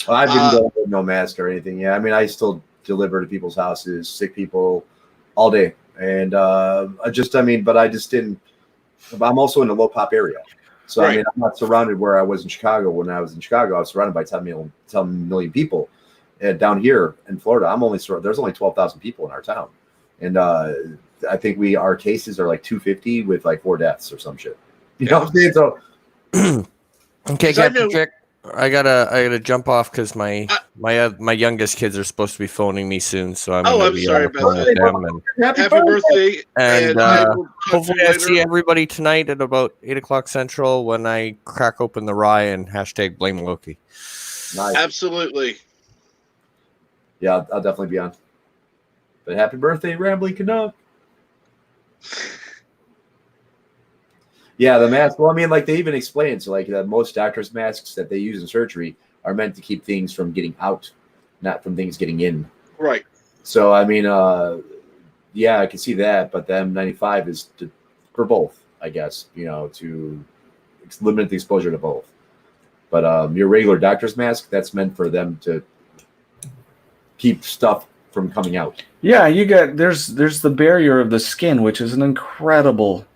Well, I didn't go with no mask or anything. Yeah, I mean, I still deliver to people's houses, sick people, all day, and but I just didn't. I'm also in a low pop area, so Right. I mean, I'm not surrounded where I was in Chicago. When I was in Chicago, I was surrounded by 10 million people. And down here in Florida, there's only 12,000 people in our town, and I think our cases are like 250 with like 4 deaths or some shit. You know what I'm saying? So Okay, 'Cause I Captain know- Trick, I gotta jump off because my youngest kids are supposed to be phoning me soon, so I'm Oh, gonna I'm be sorry on the about phone that. with them. And Happy birthday! And, I will talk to hopefully, you I later. see everybody tonight at about 8 o'clock Central when I crack open the rye and hashtag blame Loki. nice. Absolutely. Yeah, I'll definitely be on. But happy birthday, Rambling Canuck. Yeah, the mask. Well, I mean, like they even explained, so like most doctors' masks that they use in surgery are meant to keep things from getting out, not from things getting in. Right. So I mean, yeah, I can see that, but the M95 is for both, I guess. To limit the exposure to both. But your regular doctor's mask, that's meant for them to keep stuff from coming out. Yeah, there's the barrier of the skin, which is an incredible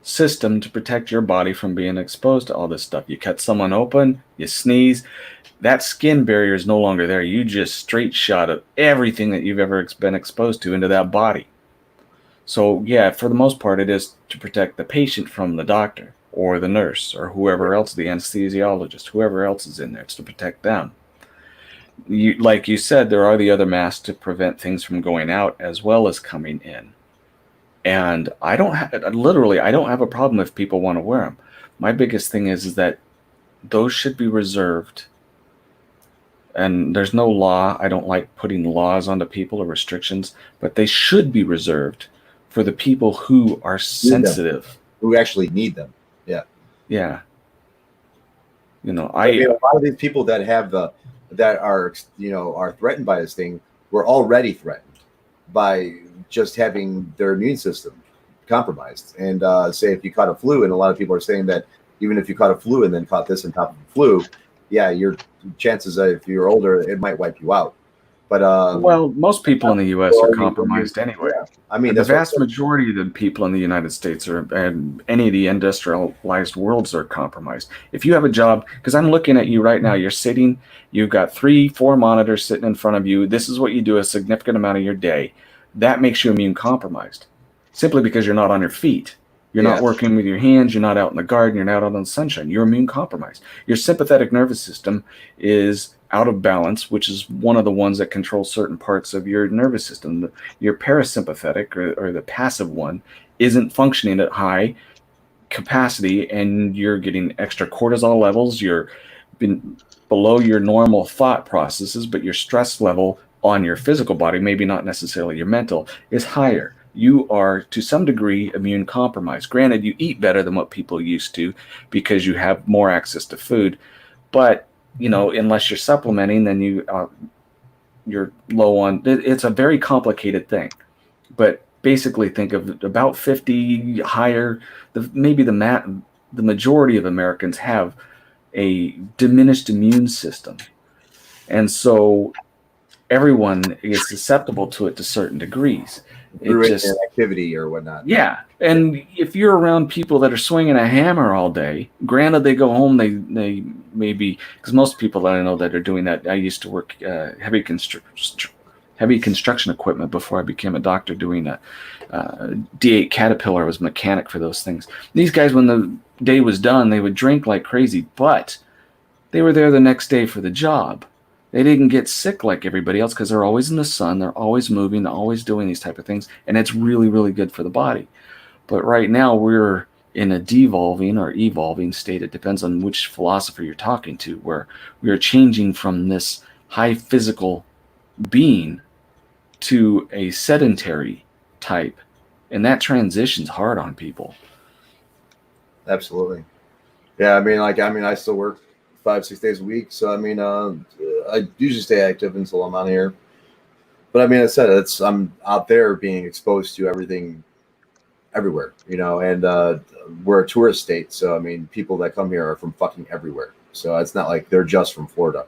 system to protect your body from being exposed to all this stuff. You cut someone open, you sneeze, that skin barrier is no longer there. You just straight shot of everything that you've ever been exposed to into that body. So yeah, for the most part, it is to protect the patient from the doctor or the nurse or whoever else, the anesthesiologist, whoever else is in there. It's to protect them. Like you said, there are the other masks to prevent things from going out as well as coming in. And I don't have a problem if people want to wear them. My biggest thing is that those should be reserved. And there's no law. I don't like putting laws onto people or restrictions, but they should be reserved for the people who are sensitive. Who actually need them. Yeah. I mean, a lot of these people that are threatened by this thing were already threatened by just having their immune system compromised. And say if you caught a flu, and a lot of people are saying that even if you caught a flu and then caught this on top of the flu, yeah, your chances that if you're older, it might wipe you out. But well, most people in the U.S. are compromised anyway. Yeah. I mean, The that's what- vast majority of the people in the United States and any of the industrialized worlds are compromised. If you have a job, because I'm looking at you right now, you're sitting, you've got 3-4 monitors sitting in front of you. This is what you do a significant amount of your day. That makes you immune compromised simply because you're not on your feet. You're not working with your hands. You're not out in the garden. You're not out in the sunshine. You're immune compromised. Your sympathetic nervous system is out of balance, which is one of the ones that controls certain parts of your nervous system. Your parasympathetic or the passive one isn't functioning at high capacity, and you're getting extra cortisol levels. You're been below your normal thought processes, but your stress level on your physical body, maybe not necessarily your mental, is higher. You are to some degree immune compromised. Granted, you eat better than what people used to because you have more access to food, but unless you're supplementing, then you're low on. It's a very complicated thing, but basically think of about 50 higher. Maybe the majority of Americans have a diminished immune system, and so everyone is susceptible to it to certain degrees. through activity or whatnot. Yeah, and if you're around people that are swinging a hammer all day, granted they go home, they maybe, because most people that I know that are doing that, I used to work heavy heavy construction equipment before I became a doctor, doing a D8 Caterpillar. I was a mechanic for those things. These guys, when the day was done, they would drink like crazy, but they were there the next day for the job. They didn't get sick like everybody else because they're always in the sun, they're always moving, they're always doing these type of things, and it's really, really good for the body. But right now we're in a devolving or evolving state. It depends on which philosopher you're talking to, where we are changing from this high physical being to a sedentary type, and that transition's hard on people. Absolutely. Yeah, I still work 5-6 days a week, so I usually stay active until I'm out here. But I said I'm out there being exposed to everything, everywhere, and we're a tourist state, so people that come here are from fucking everywhere. So it's not like they're just from Florida.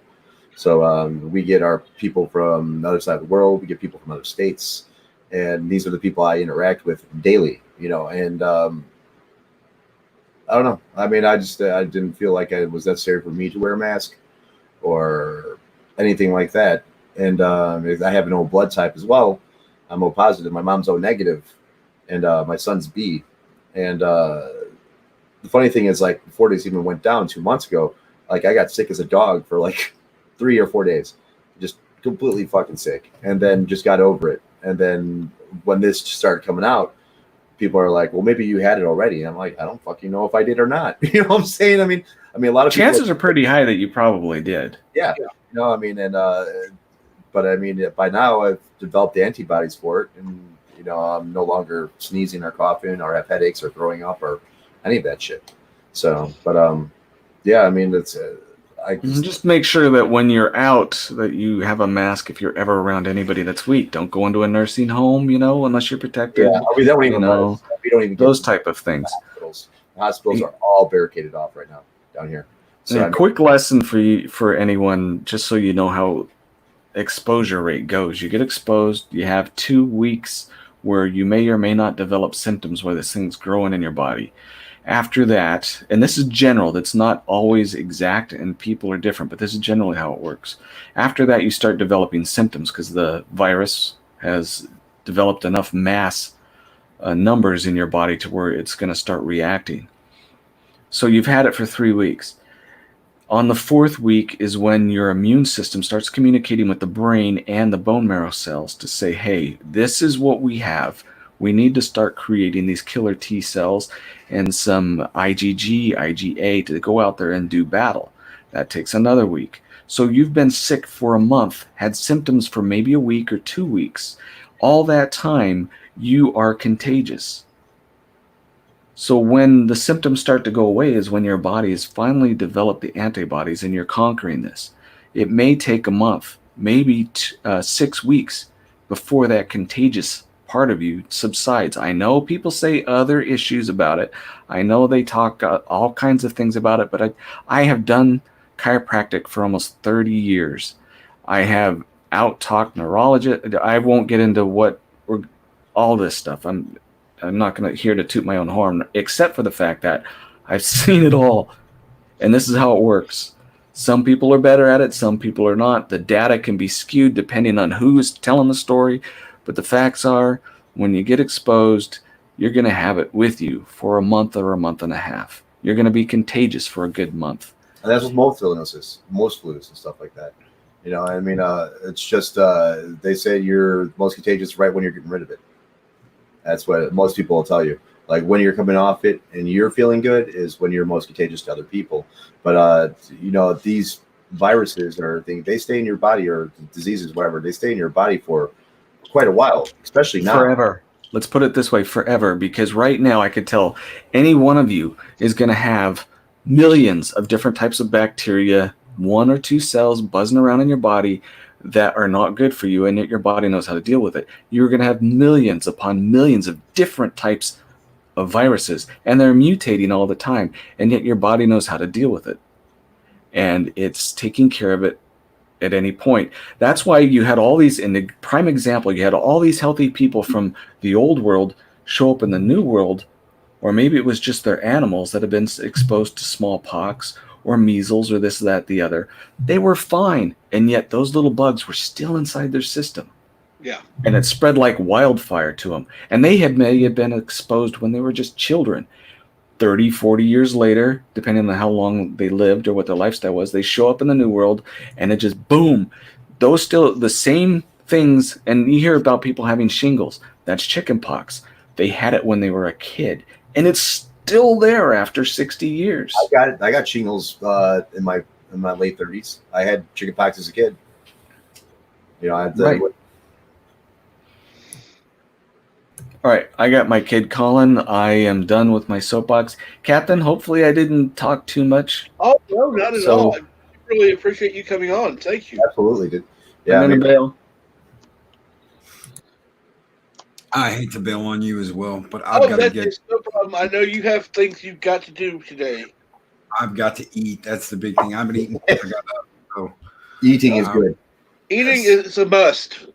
So we get our people from the other side of the world, we get people from other states, and these are the people I interact with daily, and I don't know. I didn't feel like it was necessary for me to wear a mask or anything like that. And I have an O blood type as well. I'm O positive. My mom's O negative, and my son's B. And the funny thing is, like, before this even went down 2 months ago, like, I got sick as a dog for like 3 or 4 days, just completely fucking sick, and then just got over it. And then when this started coming out, people are like, well, maybe you had it already. And I'm like, I don't fucking know if I did or not. You know what I'm saying? A lot of chances are pretty high that you probably did. Yeah. But by now I've developed the antibodies for it, and I'm no longer sneezing or coughing or have headaches or throwing up or any of that shit. So, but it's just make sure that when you're out that you have a mask if you're ever around anybody that's weak. Don't go into a nursing home, unless you're protected. Yeah, we don't even those type of things. Hospitals are all barricaded off right now down here. So a quick lesson for anyone, just so you know how exposure rate goes. You get exposed, you have 2 weeks where you may or may not develop symptoms where this thing's growing in your body. After that, and this is general, that's not always exact and people are different, but this is generally how it works. After that, you start developing symptoms because the virus has developed enough mass numbers in your body to where it's going to start reacting. So you've had it for 3 weeks. On the 4th week is when your immune system starts communicating with the brain and the bone marrow cells to say, hey, this is what we have. We need to start creating these killer T cells and some IgG, IgA to go out there and do battle. That takes another week. So you've been sick for a month, had symptoms for maybe a week or 2 weeks. All that time, you are contagious. So when the symptoms start to go away is when your body has finally developed the antibodies and you're conquering this. It may take a month, maybe 6 weeks before that contagious part of you subsides. I know people say other issues about it. I know they talk all kinds of things about it, but I have done chiropractic for almost 30 years. I have out-talked neurologists. I won't get into all this stuff. I'm not going to here to toot my own horn, except for the fact that I've seen it all, and this is how it works. Some people are better at it, some people are not. The data can be skewed depending on who's telling the story, but the facts are, when you get exposed, you're going to have it with you for a month or a month and a half. You're going to be contagious for a good month. And that's with most illnesses, most flus and stuff like that. It's just they say you're most contagious right when you're getting rid of it. That's what most people will tell you. Like, when you're coming off it and you're feeling good is when you're most contagious to other people. But these viruses or things, they stay in your body, or diseases, whatever, they stay in your body for quite a while, especially now. Forever. Let's put it this way, forever, because right now I could tell any one of you is going to have millions of different types of bacteria, 1 or 2 cells buzzing around in your body that are not good for you, and yet your body knows how to deal with it. You're going to have millions upon millions of different types of viruses, and they're mutating all the time, and yet your body knows how to deal with it. And it's taking care of it at any point. That's why you had all these, in the prime example, you had all these healthy people from the old world show up in the new world, or maybe it was just their animals that have been exposed to smallpox or measles or this, that, the other. They were fine, and yet those little bugs were still inside their system. Yeah. And it spread like wildfire to them. And they may have been exposed when they were just children. 30, 40 years later, depending on how long they lived or what their lifestyle was, they show up in the New World and it just boom. Those still the same things. And you hear about people having shingles. That's chickenpox. They had it when they were a kid. And it's still there after 60 years. I got shingles in my late 30s. I had chickenpox as a kid. You know, I had Right. All right, I got my kid calling. I am done with my soapbox. Captain, hopefully I didn't talk too much. Oh no, not at So- all. I really appreciate you coming on. Thank you. Absolutely, dude. Yeah, I'm I going mean, to bail. I hate to bail on you as well, but I've got to get. It's no problem. I know you have things you've got to do today. I've got to eat. That's the big thing. I've been eating. I got so eating is good. Eating is a must.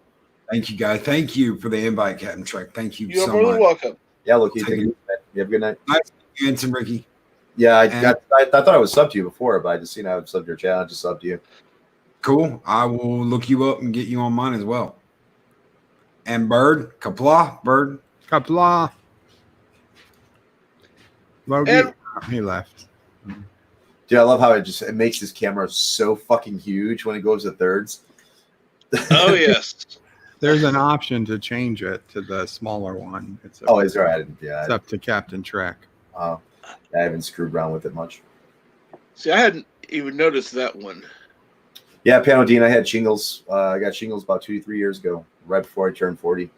thank you, guys. Thank you for the invite, Captain Trek. Thank you You're so more than much. welcome. Yeah, look, you Take take it. You have a good night. Handsome Ricky. Yeah, And- I thought I was subbed to you before, but I just seen I was subbed your channel. I just subbed to you. Cool. I will look you up and get you on mine as well. And Bird, Kapla, Bird. Kapla. Logie. And- He left. Dude, I love how it makes this camera so fucking huge when it goes to thirds. Oh yes. There's an option to change it to the smaller one. It's Oh, is there? I didn't. Yeah, It's up to Captain Trek. I haven't screwed around with it much. See, I hadn't even noticed that one. Yeah, Panodine, I had shingles. I got shingles about 2 to 3 years ago, right before I turned 40.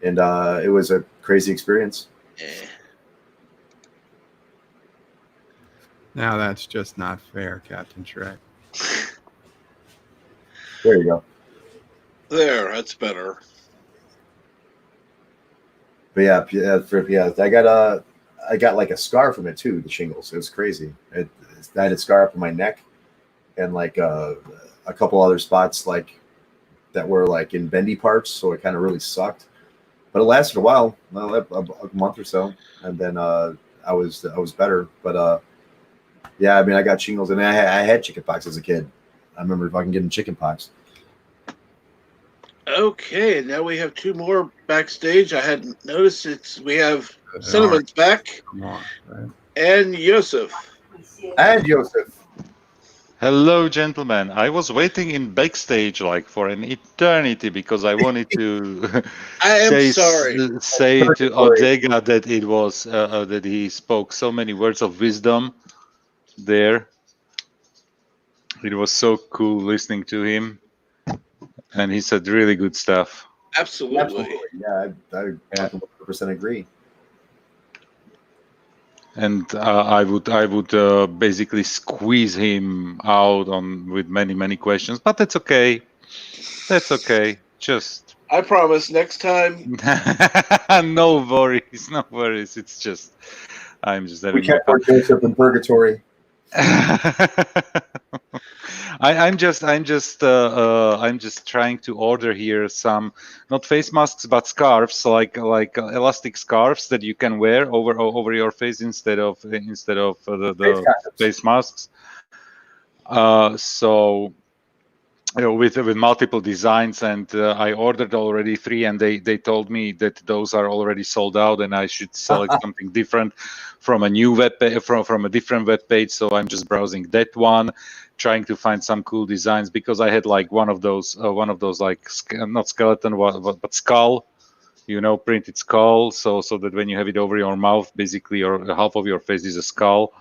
And it was a crazy experience. Eh. Now that's just not fair, Captain Trek. There you go. There, that's better. But yeah, I got like a scar from it too, the shingles. It was crazy. I had a scar up in my neck and like a couple other spots like that were like in bendy parts, so it kind of really sucked. But it lasted a while, a month or so, and then I was better. But yeah, I mean, I got shingles, and I had chickenpox as a kid. I remember fucking getting chickenpox. Okay, and now we have two more backstage. I hadn't noticed we have Cinnamon's back Come on, right? and Yosef. And Joseph. Hello, gentlemen. I was waiting in backstage like for an eternity because I wanted to I am sorry. say to Odega that it was that he spoke so many words of wisdom there. It was so cool listening to him, and he said really good stuff. Absolutely. Yeah, I 100% agree. And I would basically squeeze him out on with many questions, but that's okay. That's okay. Just I promise next time. no worries, no worries. It's just I'm just We having can't put Joseph in purgatory. I'm just trying to order here some not face masks but scarves, like elastic scarves that you can wear over your face instead of the face masks. So you know, with multiple designs, and I ordered already 3, and they told me that those are already sold out, and I should select something different from a new web from a different web page. So I'm just browsing that one, trying to find some cool designs, because I had like one of those like not skeleton but skull, you know, printed skull, so that when you have it over your mouth, basically, or half of your face is a skull.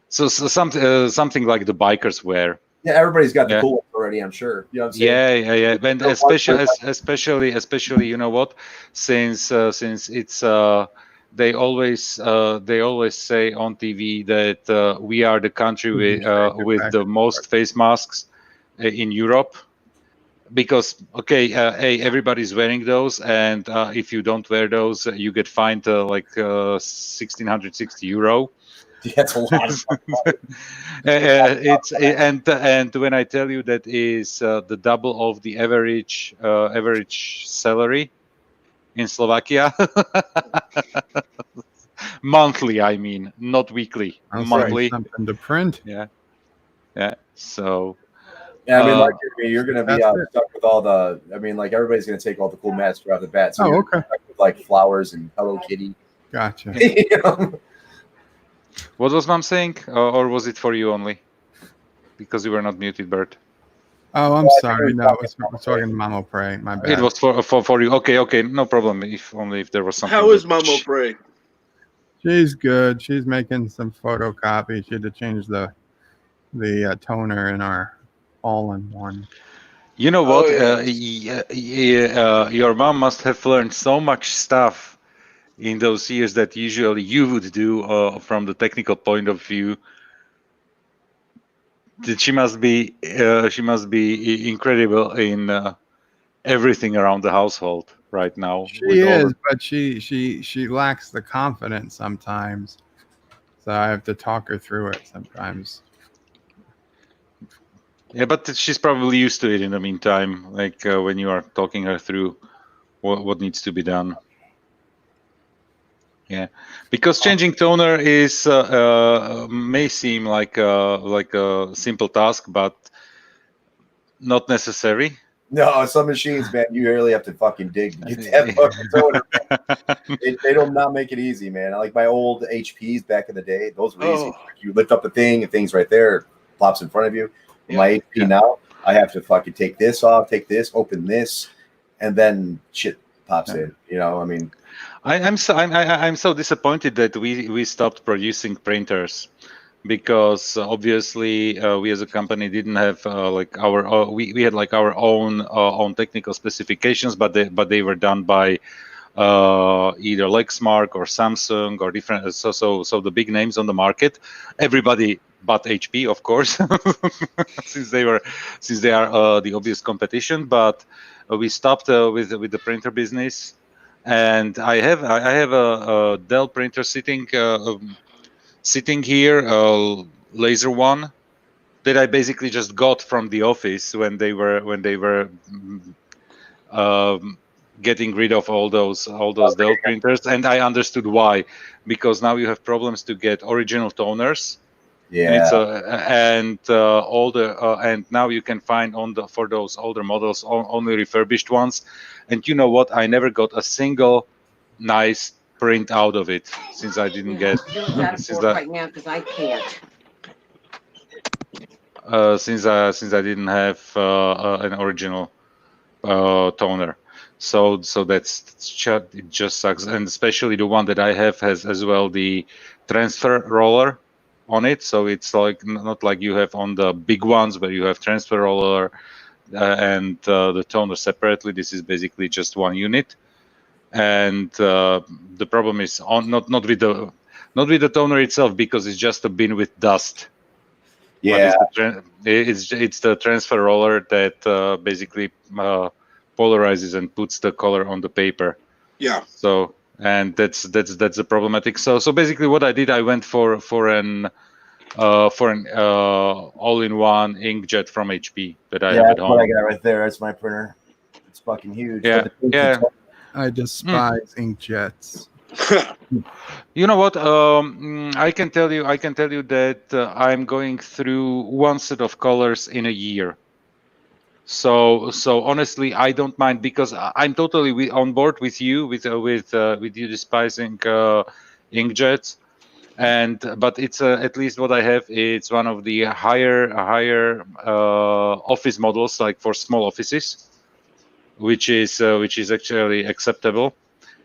So something like the bikers wear. Yeah, everybody's got the Yeah. cool ones already, I'm sure. You know what I'm saying? Yeah. And especially, you know what? Since it's they always say on TV that we are the country with the most face masks in Europe. Because hey, everybody's wearing those, and if you don't wear those, you get fined like 1,660 euro. That's a lot of fun. And when I tell you that is the double of the average salary in Slovakia, monthly, I mean, not weekly, I'll say monthly. something to print. Yeah. So Yeah, I mean, like you're gonna be That's it. stuck with all the. I mean, like everybody's gonna take all the cool mats right off the bat. So Oh, you're okay. stuck with, like flowers and Hello Kitty. Gotcha. You know? What was Mom saying, or was it for you only? Because you were not muted, Bert. Oh, I'm Yeah, I sorry. think No, we're I was talking to Mama Pray. My bad. It was for you. Okay, no problem. If only if there was something. How is that- Momo Pray? She's good. She's making some photocopies. She had to change the toner in our all-in-one. You know what? Oh, yeah. Your mom must have learned so much stuff in those years that usually you would do from the technical point of view. That she must be incredible in everything around the household right now. She with all is, the- but she lacks the confidence sometimes. So I have to talk her through it sometimes. Yeah, but she's probably used to it in the meantime. Like when you are talking her through what needs to be done. Yeah, because changing toner is may seem like a simple task, but not necessary. No, some machines, man, you really have to fucking dig to get that fucking toner. They don't not make it easy, man. Like my old HPs back in the day, those were easy. Oh. You lift up the thing, and thing's right there, pops in front of you. My HP now, I have to fucking take this off, take this, open this, and then shit pops in. You know, I mean, I'm so disappointed that we stopped producing printers, because obviously we as a company didn't have like our we had like our own technical specifications, but they were done by either Lexmark or Samsung or different. So the big names on the market, everybody but HP, of course, since they are the obvious competition. But we stopped with the printer business, and I have a Dell printer sitting here, laser one, that I basically just got from the office when they were getting rid of all those Dell printers, and I understood why, because now you have problems to get original toners. And it's and now you can find for those older models only refurbished ones. And you know what? I never got a single nice print out of it since I didn't get right now because I can't. Since I didn't have an original toner. So it just sucks, and especially the one that I have has as well the transfer roller on it. So it's like not like you have on the big ones where you have transfer roller and the toner separately. This is basically just one unit, and the problem is not with the toner itself, because it's just a bin with dust. yeah, It's the transfer roller that basically polarizes and puts the color on the paper. Yeah. So, and that's the problematic. So basically, what I did, I went for an all-in-one inkjet from HP that I have at that's home. what I got right there. That's my printer. It's fucking huge. Yeah, yeah. I despise inkjets. You know what? I can tell you that I'm going through one set of colors in a year. So honestly, I don't mind, because I'm totally on board with you with you despising inkjets, but it's at least what I have. It's one of the higher office models, like for small offices, which is actually acceptable.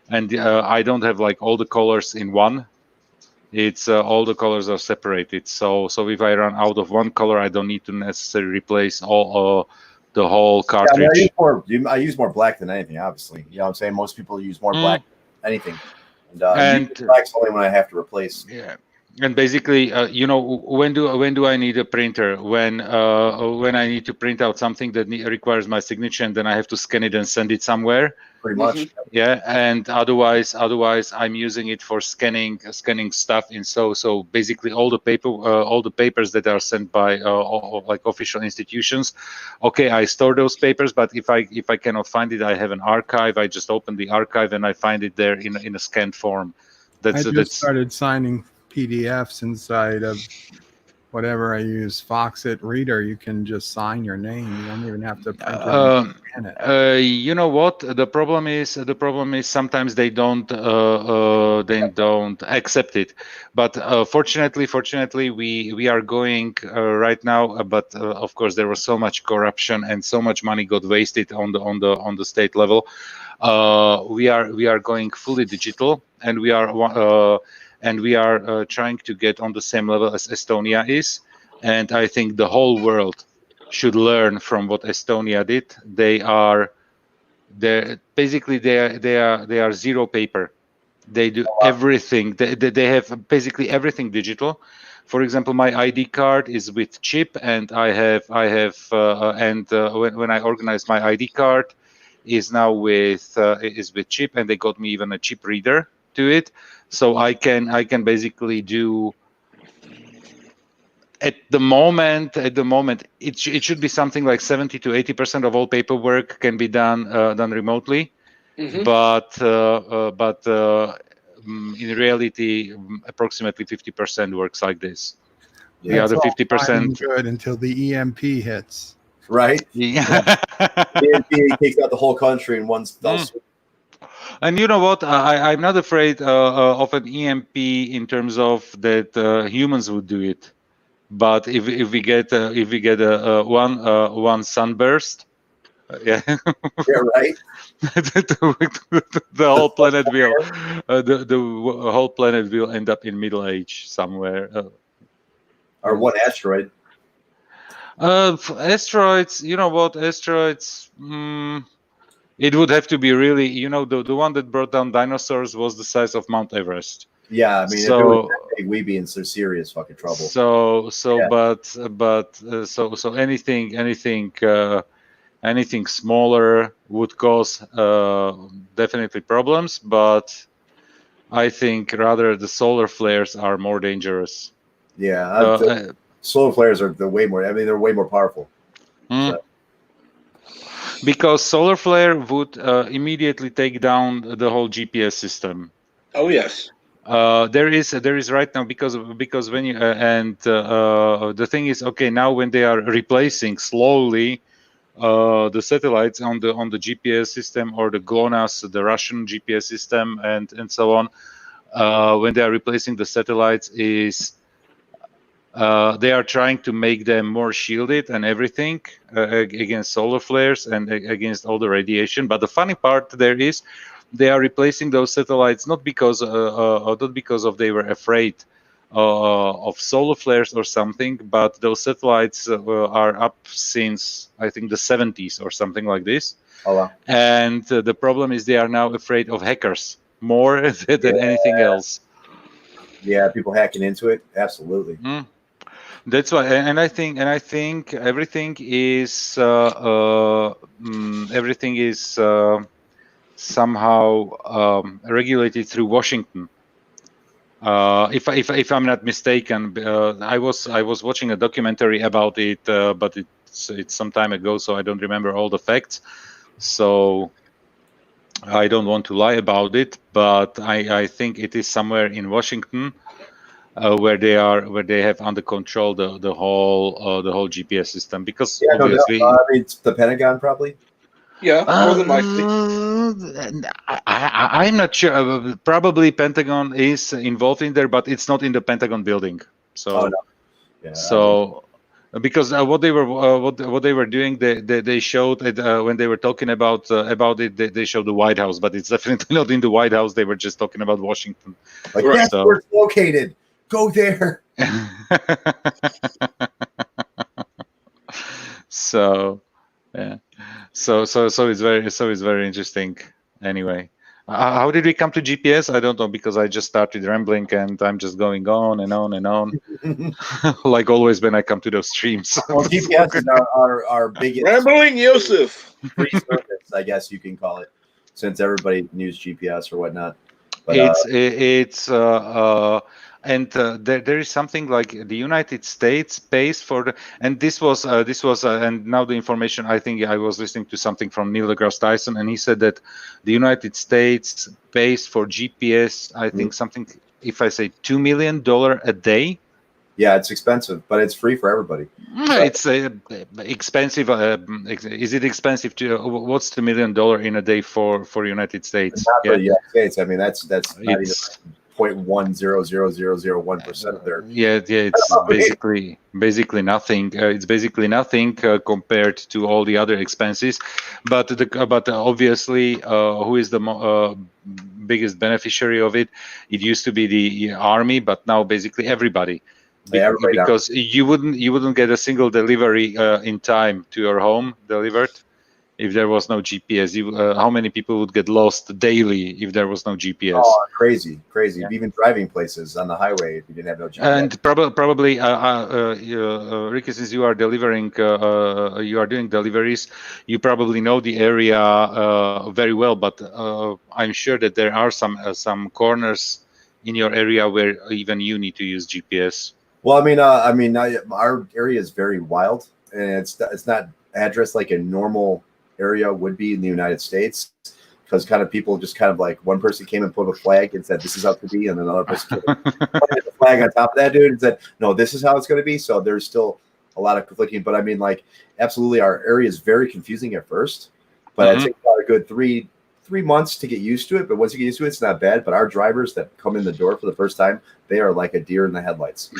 And I don't have like all the colors in one. It's all the colors are separated. So if I run out of one color, I don't need to necessarily replace all the whole cartridge. Yeah, I use more black than anything, obviously. You know what I'm saying? Most people use more black than anything. And black's only when I have to replace. Yeah. And basically, when do I need a printer? When I need to print out something that requires my signature, and then I have to scan it and send it somewhere. Pretty much. Yeah, and otherwise I'm using it for scanning stuff. And so basically all the papers that are sent by like official institutions. Okay, I store those papers, but if I cannot find it, I have an archive. I just open the archive and I find it there in a scanned form. I just started signing PDFs inside of whatever I use, Foxit Reader, you can just sign your name. You don't even have to print it and scan it. You know what? The problem is sometimes they don't accept it. But fortunately, we are going right now. But of course, there was so much corruption and so much money got wasted on the state level. We are going fully digital, and we are trying to get on the same level as Estonia is. And I think the whole world should learn from what Estonia did. They are zero paper. They do everything. They have basically everything digital. For example, my ID card is with chip, and when I organized my ID card, is now with chip, and they got me even a chip reader to it, so I can basically do. At the moment, it should be something like 70 to 80% of all paperwork can be done remotely, but in reality, approximately 50% works like this. Yeah, The other it's all 50%. fine and good until the EMP hits. Right? Yeah. EMP takes out the whole country in one fell swoop. And you know what? I'm not afraid of an EMP in terms of that humans would do it. But if we get one sunburst, yeah, Yeah, right. the whole planet will the whole planet will end up in middle age somewhere. Or one asteroid. Asteroids, you know what? Asteroids. It would have to be really, the one that brought down dinosaurs was the size of Mount Everest. Yeah, I mean, if it was that big, we'd be in some serious fucking trouble. So anything smaller would cause definitely problems, but I think rather the solar flares are more dangerous. Yeah, solar flares are way more. I mean, they're way more powerful. So. Because solar flare would immediately take down the whole GPS system. Oh yes. There is right now because when you the thing is, okay, now when they are replacing slowly the satellites on the GPS system, or the GLONASS, the Russian GPS system, and so on, when they are replacing the satellites, is they are trying to make them more shielded and everything against solar flares and against all the radiation. But the funny part there is, they are replacing those satellites not because of they were afraid of solar flares or something, but those satellites are up since I think the 70s or something like this. Oh, wow. And the problem is they are now afraid of hackers more than anything else. Yeah, people hacking into it. Absolutely. That's why, and I think everything is somehow regulated through Washington. If I'm not mistaken, I was watching a documentary about it, but it's some time ago, so I don't remember all the facts. So I don't want to lie about it, but I think it is somewhere in Washington. Where they have under control the whole GPS system, because obviously it's the Pentagon probably. Yeah, more than likely. I'm not sure. Probably Pentagon is involved in there, but it's not in the Pentagon building. So, because what they were doing, they showed it when they were talking about it. They showed the White House, but it's definitely not in the White House. They were just talking about Washington. Like that's where it's located. Go there. So, yeah. So it's very interesting. Anyway, how did we come to GPS? I don't know, because I just started rambling and I'm just going on and on and on, like always when I come to those streams. Well, GPS is our biggest rambling Yosef free service, I guess you can call it, since everybody uses GPS or whatnot. But, and there is something like the United States pays for the, and this was and now the information, I think I was listening to something from Neil deGrasse Tyson, and he said that the United States pays for GPS, I think something, if I say $2 million a day Yeah, it's expensive, but it's free for everybody. It's expensive. Is it expensive to? What's the $1 million in a day for United States? Not for the United States. I mean, that's not even It's 0.10001% of their. it's basically nothing. It's basically nothing compared to all the other expenses. But obviously, who is the biggest beneficiary of it? It used to be the army, but now basically everybody. Because you wouldn't get a single delivery in time to your home delivered if there was no GPS. How many people would get lost daily if there was no GPS? Oh, crazy! Yeah. Even driving places on the highway if you didn't have no GPS. And probably, Ricky, since you are delivering, you are doing deliveries, you probably know the area very well. But I'm sure that there are some corners in your area where even you need to use GPS. Well, I mean, our area is very wild, and it's not addressed like a normal area would be in the United States, because kind of people just kind of like one person came and put a flag and said this is how it to be, and another person put the flag on top of that dude and said no, this is how it's going to be. So there's still a lot of conflicting, but I mean, like, absolutely, our area is very confusing at first, but it takes about a good three months to get used to it. But once you get used to it, it's not bad. But our drivers that come in the door for the first time, they are like a deer in the headlights.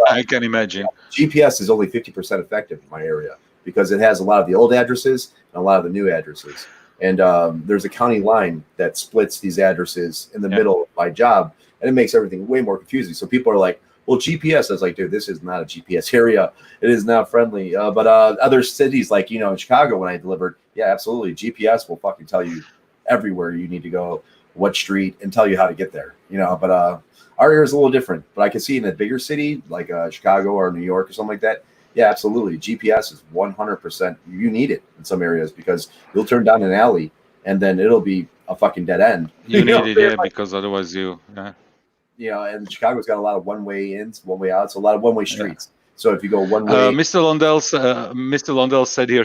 I can imagine. GPS is only 50% effective in my area because it has a lot of the old addresses and a lot of the new addresses. And there's a county line that splits these addresses in the middle of my job, and it makes everything way more confusing. So people are like, well, GPS. I was like, dude, this is not a GPS area. It is not friendly. But other cities, like, in Chicago, when I delivered, yeah, absolutely. GPS will fucking tell you everywhere you need to go, what street, and tell you how to get there. But our area is a little different. But I can see in a bigger city like Chicago or New York or something like that, yeah, absolutely. GPS is 100%. You need it in some areas because you'll turn down an alley and then it'll be a fucking dead end. You need it, because otherwise and Chicago's got a lot of one-way ins, one-way outs, a lot of one-way streets. So if you go one way, Mr. Londell said here,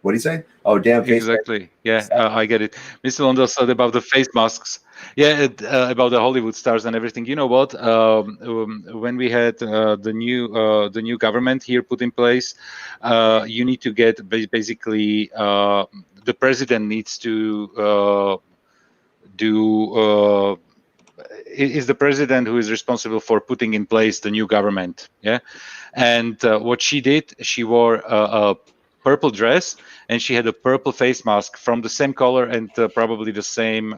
what do you say? Oh, damn face exactly. Yeah, I get it. Mr. Londell said about the face masks. Yeah, about the Hollywood stars and everything. You know what? When we had the new government here put in place, you need to get basically the president needs to is the president who is responsible for putting in place the new government. Yeah, and what she did, she wore a purple dress, and she had a purple face mask from the same color and probably the same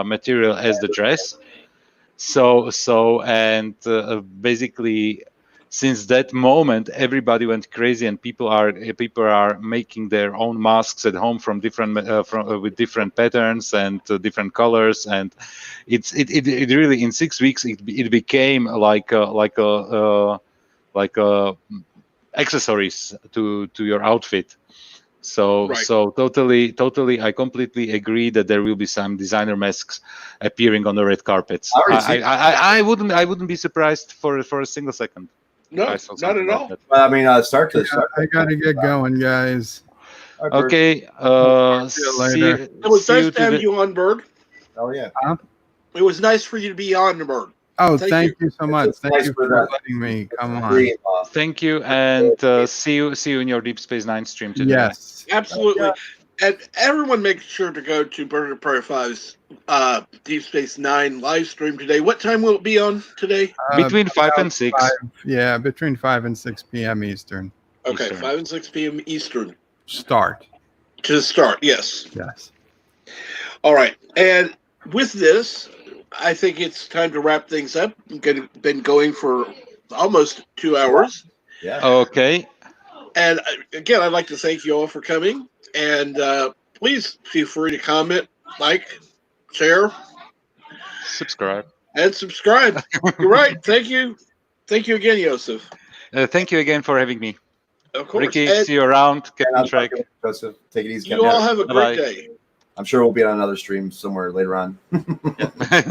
material as the dress. Basically, since that moment, everybody went crazy, and people are making their own masks at home from different with different patterns and different colors, and it really in 6 weeks it became like accessories to your outfit. So totally, I completely agree that there will be some designer masks appearing on the red carpets. I wouldn't be surprised for a single second. No, not at all. I mean, I gotta get going, guys. Okay. See you later. It was nice to have you on, Berg. Oh yeah. It was nice for you to be on, Berg. Oh, thank you so much. Thank you for letting me come on. Thank you, and see you in your Deep Space Nine stream today. Yes, absolutely. Yeah. And everyone make sure to go to Burger Pro 5's Deep Space Nine live stream today. What time will it be on today? Between 5 and 6. 5, yeah, between 5 and 6 p.m. Eastern. Okay, Eastern. 5 and 6 p.m. Eastern. Start. To start, yes. Yes. All right, and with this, I think it's time to wrap things up. We've been going for almost 2 hours. Yeah. Okay. And again, I'd like to thank you all for coming. And please feel free to comment, like, share, subscribe. You're right. Thank you. Thank you again, Joseph. Thank you again for having me. Of course. Ricky, see you around. Captain Trek. Joseph, take it easy. You all have a great day. I'm sure we'll be on another stream somewhere later on.